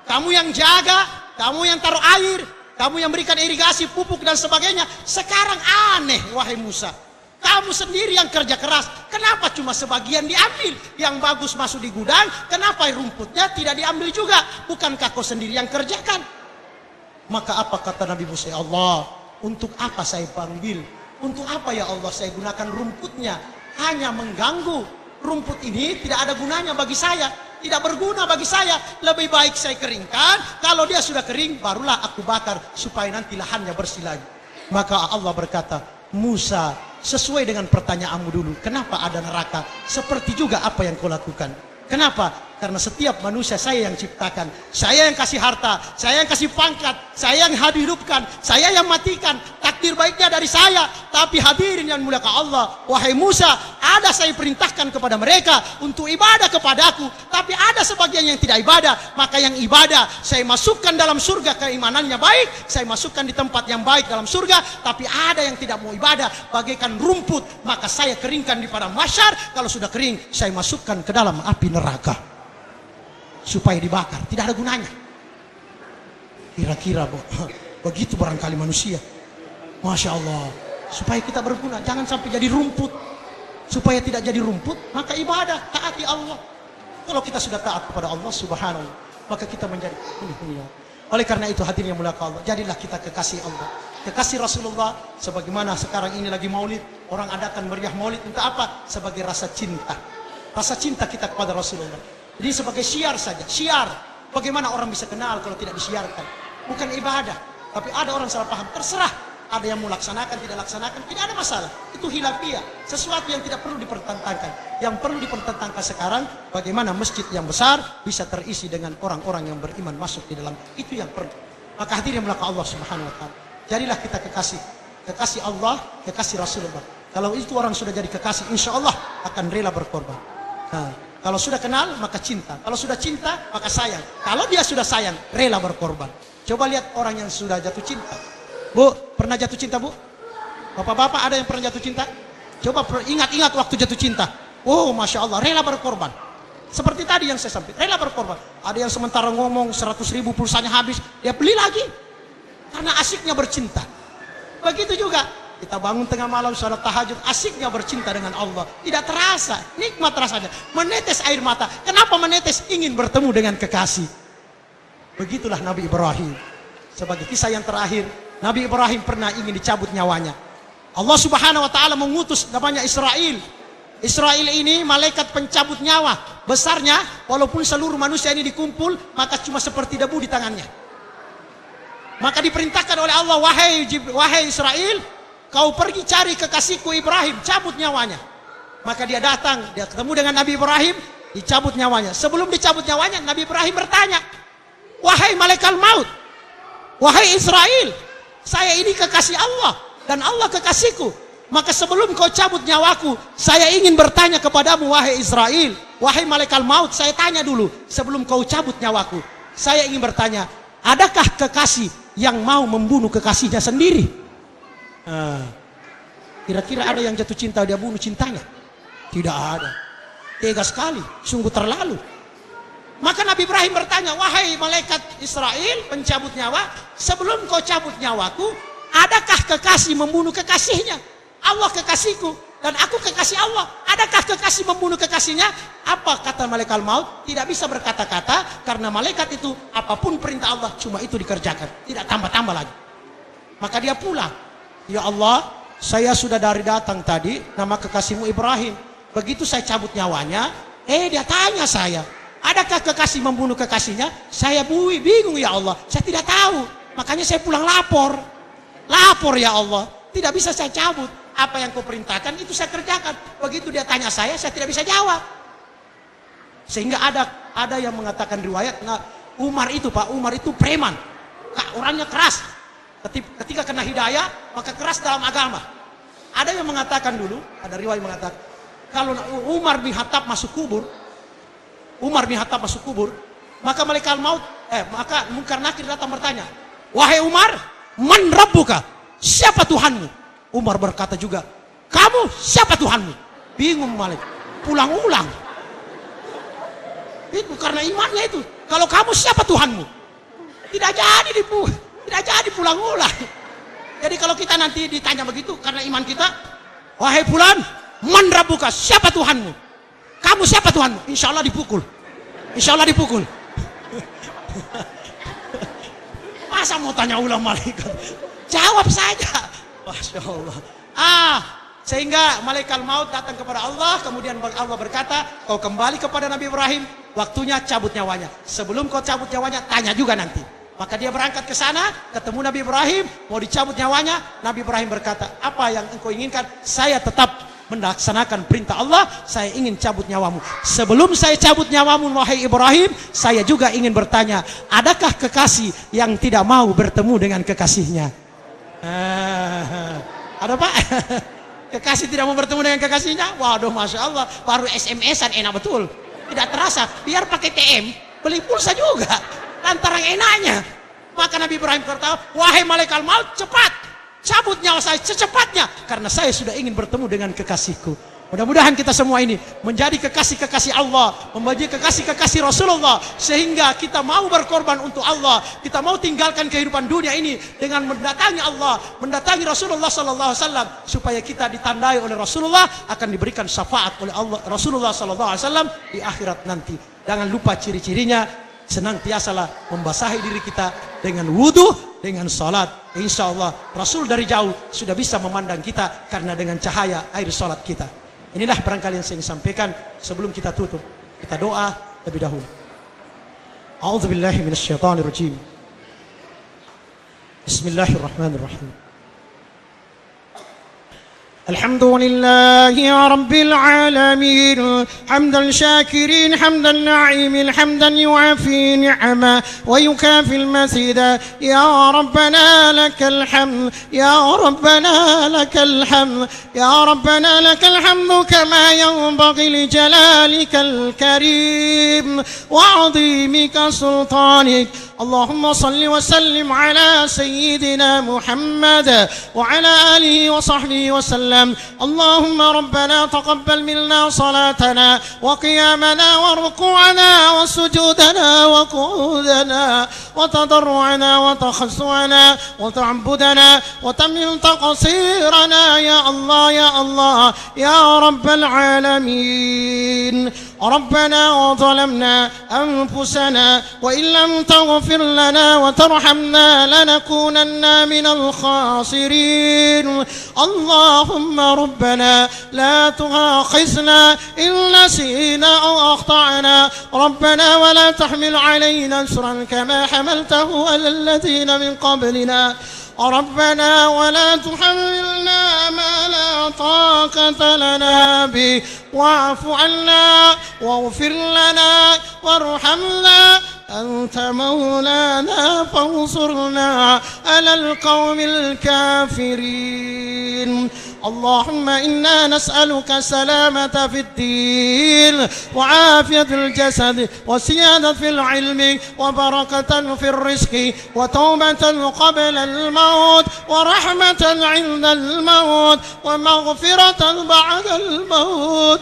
Speaker 2: kamu yang jaga, kamu yang taruh air, kamu yang berikan irigasi, pupuk dan sebagainya. Sekarang aneh, wahai Musa, kamu sendiri yang kerja keras. Kenapa cuma sebagian diambil? Yang bagus masuk di gudang, kenapa rumputnya tidak diambil juga? Bukankah kau sendiri yang kerjakan? Maka apa kata Nabi Musa? Ya Allah, untuk apa saya panggil? Untuk apa ya Allah saya gunakan rumputnya? Hanya mengganggu. Rumput ini tidak ada gunanya bagi saya, tidak berguna bagi saya. Lebih baik saya keringkan. Kalau dia sudah kering, barulah aku bakar supaya nanti lahannya bersih lagi. Maka Allah berkata, Musa, sesuai dengan pertanyaanmu dulu, kenapa ada neraka? Seperti juga apa yang kau lakukan. Kenapa? Karena setiap manusia saya yang ciptakan, saya yang kasih harta, saya yang kasih pangkat, saya yang hidupkan, saya yang matikan. Takdir baiknya dari saya. Tapi hadirin yang mulia Allah, wahai Musa, ada saya perintahkan kepada mereka untuk ibadah kepadaku, tapi ada sebagian yang tidak ibadah. Maka yang ibadah saya masukkan dalam surga, keimanannya baik, saya masukkan di tempat yang baik dalam surga. Tapi ada yang tidak mau ibadah, bagaikan rumput, maka saya keringkan di padang mahsyar. Kalau sudah kering, saya masukkan ke dalam api neraka supaya dibakar, tidak ada gunanya. Kira-kira begitu barangkali manusia. Masya Allah, supaya kita berguna, jangan sampai jadi rumput. Supaya tidak jadi rumput, maka ibadah, taati Allah. Kalau kita sudah taat kepada Allah subhanahu, maka kita menjadi oleh karena itu hadirin yang mulia Allah, jadilah kita kekasih Allah, kekasih Rasulullah. Sebagaimana sekarang ini lagi maulid, orang adakan meriah maulid untuk apa? Sebagai rasa cinta. Rasa cinta kita kepada Rasulullah. Jadi sebagai syiar saja, syiar. Bagaimana orang bisa kenal kalau tidak disiarkan? Bukan ibadah, tapi ada orang salah paham, terserah. Ada yang mau laksanakan, tidak laksanakan, tidak ada masalah. Itu hilafiyah, sesuatu yang tidak perlu dipertentangkan. Yang perlu dipertentangkan sekarang, bagaimana masjid yang besar bisa terisi dengan orang-orang yang beriman masuk di dalam. Itu yang perlu. Maka hadirin yang Allah subhanahu wa ta'ala, jadilah kita kekasih. Kekasih Allah, kekasih Rasulullah. Kalau itu orang sudah jadi kekasih, insya Allah akan rela berkorban. Nah, kalau sudah kenal, maka cinta. Kalau sudah cinta, maka sayang. Kalau dia sudah sayang, rela berkorban. Coba lihat orang yang sudah jatuh cinta. Bu, pernah jatuh cinta, Bu? Bapak-bapak ada yang pernah jatuh cinta? Coba ingat-ingat waktu jatuh cinta. Oh, Masya Allah, rela berkorban. Seperti tadi yang saya sampaikan, rela berkorban. Ada yang sementara ngomong 100.000 pulsanya habis, dia beli lagi. Karena asiknya bercinta. Begitu juga, kita bangun tengah malam, salat tahajud, asiknya bercinta dengan Allah. Tidak terasa, nikmat rasanya. Menetes air mata. Kenapa menetes? Ingin bertemu dengan kekasih. Begitulah Nabi Ibrahim. Sebagai kisah yang terakhir, Nabi Ibrahim pernah ingin dicabut nyawanya. Allah subhanahu wa ta'ala mengutus namanya Israel. Israel ini malaikat pencabut nyawa. Besarnya, walaupun seluruh manusia ini dikumpul, maka cuma seperti debu di tangannya. Maka diperintahkan oleh Allah, wahai Israel, kau pergi cari kekasihku Ibrahim, cabut nyawanya. Maka dia datang, dia ketemu dengan Nabi Ibrahim, dicabut nyawanya. Sebelum dicabut nyawanya, Nabi Ibrahim bertanya, wahai malaikat maut, wahai Israel, saya ini kekasih Allah dan Allah kekasihku. Maka sebelum kau cabut nyawaku, saya ingin bertanya kepadamu, wahai Israel, wahai malaikat maut, saya tanya dulu sebelum kau cabut nyawaku. Saya ingin bertanya, adakah kekasih yang mau membunuh kekasihnya sendiri? Kira-kira ada yang jatuh cinta dia bunuh cintanya? Tidak ada. Tega sekali, sungguh terlalu. Maka Nabi Ibrahim bertanya, wahai malaikat Israel pencabut nyawa, sebelum kau cabut nyawaku, adakah kekasih membunuh kekasihnya? Allah kekasihku dan aku kekasih Allah. Adakah kekasih membunuh kekasihnya? Apa kata malaikat maut? Tidak bisa berkata-kata, karena malaikat itu apapun perintah Allah cuma itu dikerjakan, tidak tambah-tambah lagi. Maka dia pulang. Ya Allah, saya sudah dari datang tadi, nama kekasihmu Ibrahim. Begitu saya cabut nyawanya, Dia tanya saya, adakah kekasih membunuh kekasihnya? Saya bingung ya Allah, saya tidak tahu. Makanya saya pulang lapor ya Allah. Tidak bisa saya cabut. Apa yang kau perintahkan itu saya kerjakan. Begitu dia tanya saya tidak bisa jawab. Sehingga ada yang mengatakan riwayat, Umar itu preman. Orangnya keras. Ketika kena hidayah, maka keras dalam agama. Ada yang mengatakan dulu, ada riwayat mengatakan, kalau Umar bin Khattab masuk kubur, maka malaikat maut, maka Munkar Nakir datang bertanya, wahai Umar, man rabbuka? Siapa Tuhanmu? Umar berkata juga, kamu siapa Tuhanmu? Bingung malaikat, pulang-ulang. Itu karena imannya itu. Kalau kamu siapa Tuhanmu? Tidak jadi pulang-ulang. Jadi kalau kita nanti ditanya begitu karena iman kita, wahai fulan, man rabbuka? Siapa Tuhanmu? Kamu siapa Tuhanmu? Insya Allah dipukul. Masa mau tanya ulang malaikat? Jawab saja. Masya Allah. Sehingga malaikat maut datang kepada Allah, kemudian Allah berkata, kau kembali kepada Nabi Ibrahim, waktunya cabut nyawanya. Sebelum kau cabut nyawanya, tanya juga nanti. Maka dia berangkat ke sana, ketemu Nabi Ibrahim, mau dicabut nyawanya. Nabi Ibrahim berkata, apa yang engkau inginkan? Saya tetap melaksanakan perintah Allah, saya ingin cabut nyawamu. Sebelum saya cabut nyawamu, wahai Ibrahim, saya juga ingin bertanya, adakah kekasih yang tidak mau bertemu dengan kekasihnya? Ada Pak? Kekasih tidak mau bertemu dengan kekasihnya? Waduh, Masya Allah, baru SMS-an enak betul. Tidak terasa, biar pakai TM, beli pulsa juga. Lantaran enaknya. Maka Nabi Ibrahim berkata, wahai malaikat maut, cepat cabut nyawa saya secepatnya, karena saya sudah ingin bertemu dengan kekasihku. Mudah-mudahan kita semua ini menjadi kekasih-kekasih Allah, menjadi kekasih-kekasih Rasulullah, sehingga kita mau berkorban untuk Allah. Kita mau tinggalkan kehidupan dunia ini dengan mendatangi Allah, mendatangi Rasulullah sallallahu alaihi wasallam, supaya kita ditandai oleh Rasulullah, akan diberikan syafaat oleh Allah Rasulullah sallallahu alaihi wasallam di akhirat nanti. Jangan lupa ciri-cirinya, senantiasalah membasahi diri kita dengan wudu, dengan salat. Insya Allah Rasul dari jauh sudah bisa memandang kita karena dengan cahaya air salat kita. Inilah barangkali yang saya ingin sampaikan. Sebelum kita tutup, kita doa lebih dahulu. A'udzubillahi minasyaitonirrajim. Bismillahirrahmanirrahim. الحمد لله رب العالمين حمدا شاكرين حمدا نعيم حمدا يوافي نعمه ويكافي المزيد يا ربنا لك الحمد يا ربنا لك الحمد يا ربنا لك الحمد كما ينبغي لجلالك الكريم وعظيمك سلطانك اللهم صل وسلم على سيدنا محمد وعلى آله وصحبه وسلم اللهم ربنا تقبل منا صلاتنا وقيامنا وركوعنا وسجودنا وقعودنا وتضرعنا وتخشعنا وتعبدنا وتمم تقصيرنا يا الله يا الله يا رب العالمين ربنا وظلمنا أنفسنا وإن لم تغفر لنا وترحمنا لنكونن من الخاسرين اللهم ربنا لا تؤاخذنا إن نسينا أو أخطأنا ربنا ولا تحمل علينا إصرا كما حملته على الذين من قبلنا ربنا ولا تحملنا ما لا طاقة لنا به واعف عنا واغفر لنا وارحمنا أنت مولانا فانصرنا على القوم الكافرين اللهم إنا نسألك سلامة في الدين وعافية الجسد وسيادة في العلم وبركة في الرزق وتوبة قبل الموت ورحمة عند الموت ومغفرة بعد الموت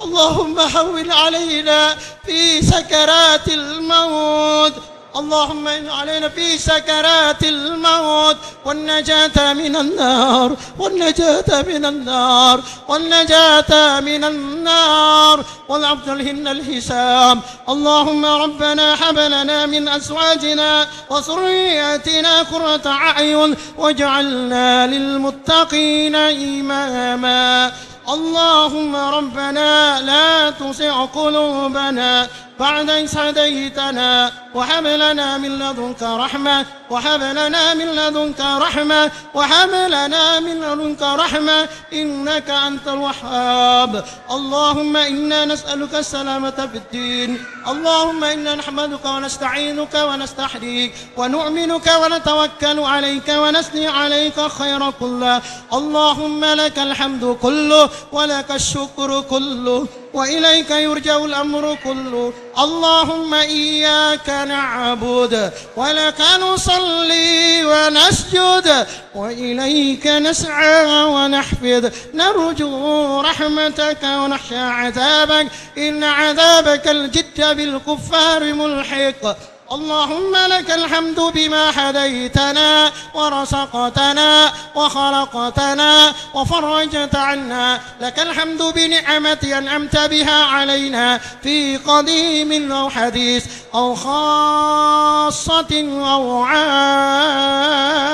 Speaker 2: اللهم هون علينا في سكرات الموت اللهم إن علينا في سكرات الموت والنجاة من النار والنجاة من النار والنجاة من النار والعبد لهن الحساب اللهم ربنا هب لنا من أزواجنا وذرياتنا قرة أعين واجعلنا للمتقين إماما اللهم ربنا لا تزغ قلوبنا بعد إذ هديتنا وهب لنا من لدنك رحمة وهب لنا من لدنك رحمة وهب لنا من لدنك رحمة إنك أنت الوهاب. اللهم إنا نسألك السلامة في الدين. اللهم إنا نحمدك ونستعينك ونستحييك ونؤمنك ونتوكل عليك ونثني عليك خير كله. اللهم لك الحمد كله ولك الشكر كله وإليك يرجع الأمر كله. اللهم إياك نعبد ولك نصلي ونسجد وإليك نسعى ونحفظ نرجو رحمتك ونخشى عذابك إن عذابك الجد بالكفار ملحق. اللهم لك الحمد بما هديتنا ورزقتنا وخلقتنا وفرجت عنا. لك الحمد بنعمة أنعمت بها علينا في قديم أو حديث أو خاصة أو عامة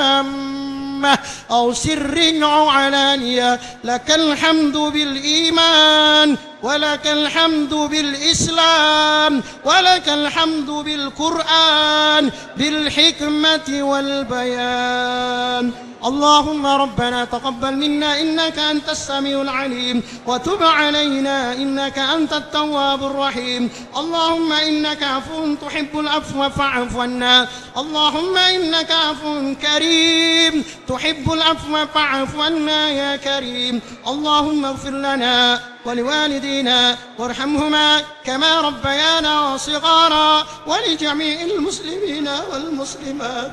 Speaker 2: أو سر أو علانية. لك الحمد بالإيمان ولك الحمد بالإسلام ولك الحمد بالقرآن بالحكمة والبيان. اللهم ربنا تقبل منا إنك أنت السميع العليم وتب علينا إنك أنت التواب الرحيم. اللهم إنك عفو تحب العفو فاعف عنا. اللهم إنك عفو كريم تحب العفو فاعف عنا يا كريم. اللهم اغفر لنا ولوالدينا وارحمهما كما ربيانا صغارا ولجميع المسلمين والمسلمات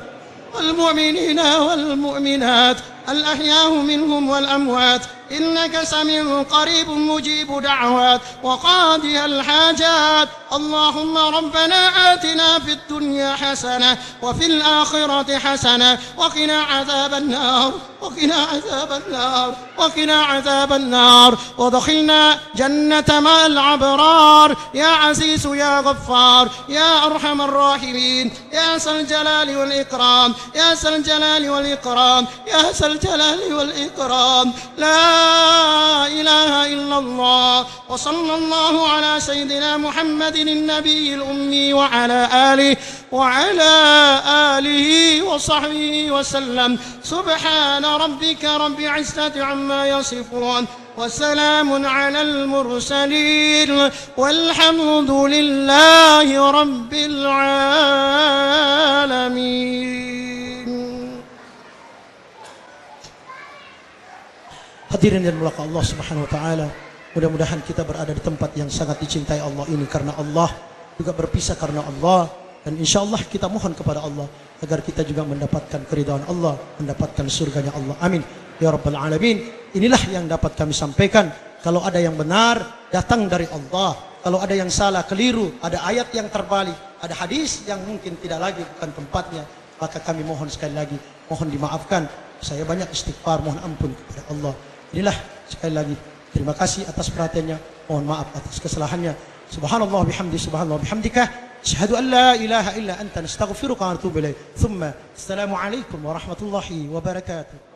Speaker 2: والمؤمنين والمؤمنات الأحياء منهم والأموات إنك سميع قريب مجيب دعوات وقاضي الحاجات. اللهم ربنا آتنا في الدنيا حسنة وفي الآخرة حسنة وقنا عذاب النار وقنا عذاب النار وقنا عذاب النار وادخلنا جنة مع الأبرار يا عزيز يا غفار يا أرحم الراحمين يا ذا الجلال والإكرام يا ذا الجلال والإكرام يا ذا الجلال والإكرام. لا إله إلا الله. وصلى الله على سيدنا محمد النبي الأمي وعلى آله وصحبه وسلم. سبحان ربك رب العزة عما يصفون وسلام على المرسلين والحمد لله رب العالمين. Hadirin dan mulaka Allah Subhanahu wa taala, mudah-mudahan kita berada di tempat yang sangat dicintai Allah ini karena Allah, juga berpisah karena Allah, dan insyaallah kita mohon kepada Allah agar kita juga mendapatkan keridhaan Allah, mendapatkan surganya Allah. Amin ya rabbal alamin. Inilah yang dapat kami sampaikan. Kalau ada yang benar datang dari Allah, kalau ada yang salah keliru, ada ayat yang terbalik, ada hadis yang mungkin tidak lagi bukan tempatnya, maka kami mohon sekali lagi, mohon dimaafkan. Saya banyak istighfar, mohon ampun kepada Allah. Inilah sekali lagi, terima kasih atas perhatiannya, mohon maaf atas kesalahannya. Subhanallah bihamdi, subhanallah bihamdika, asyhadu an la ilaha illa anta, nastaghfiruka wa natubu ilaik. Thumma assalamu alaikum warahmatullahi wabarakatuh.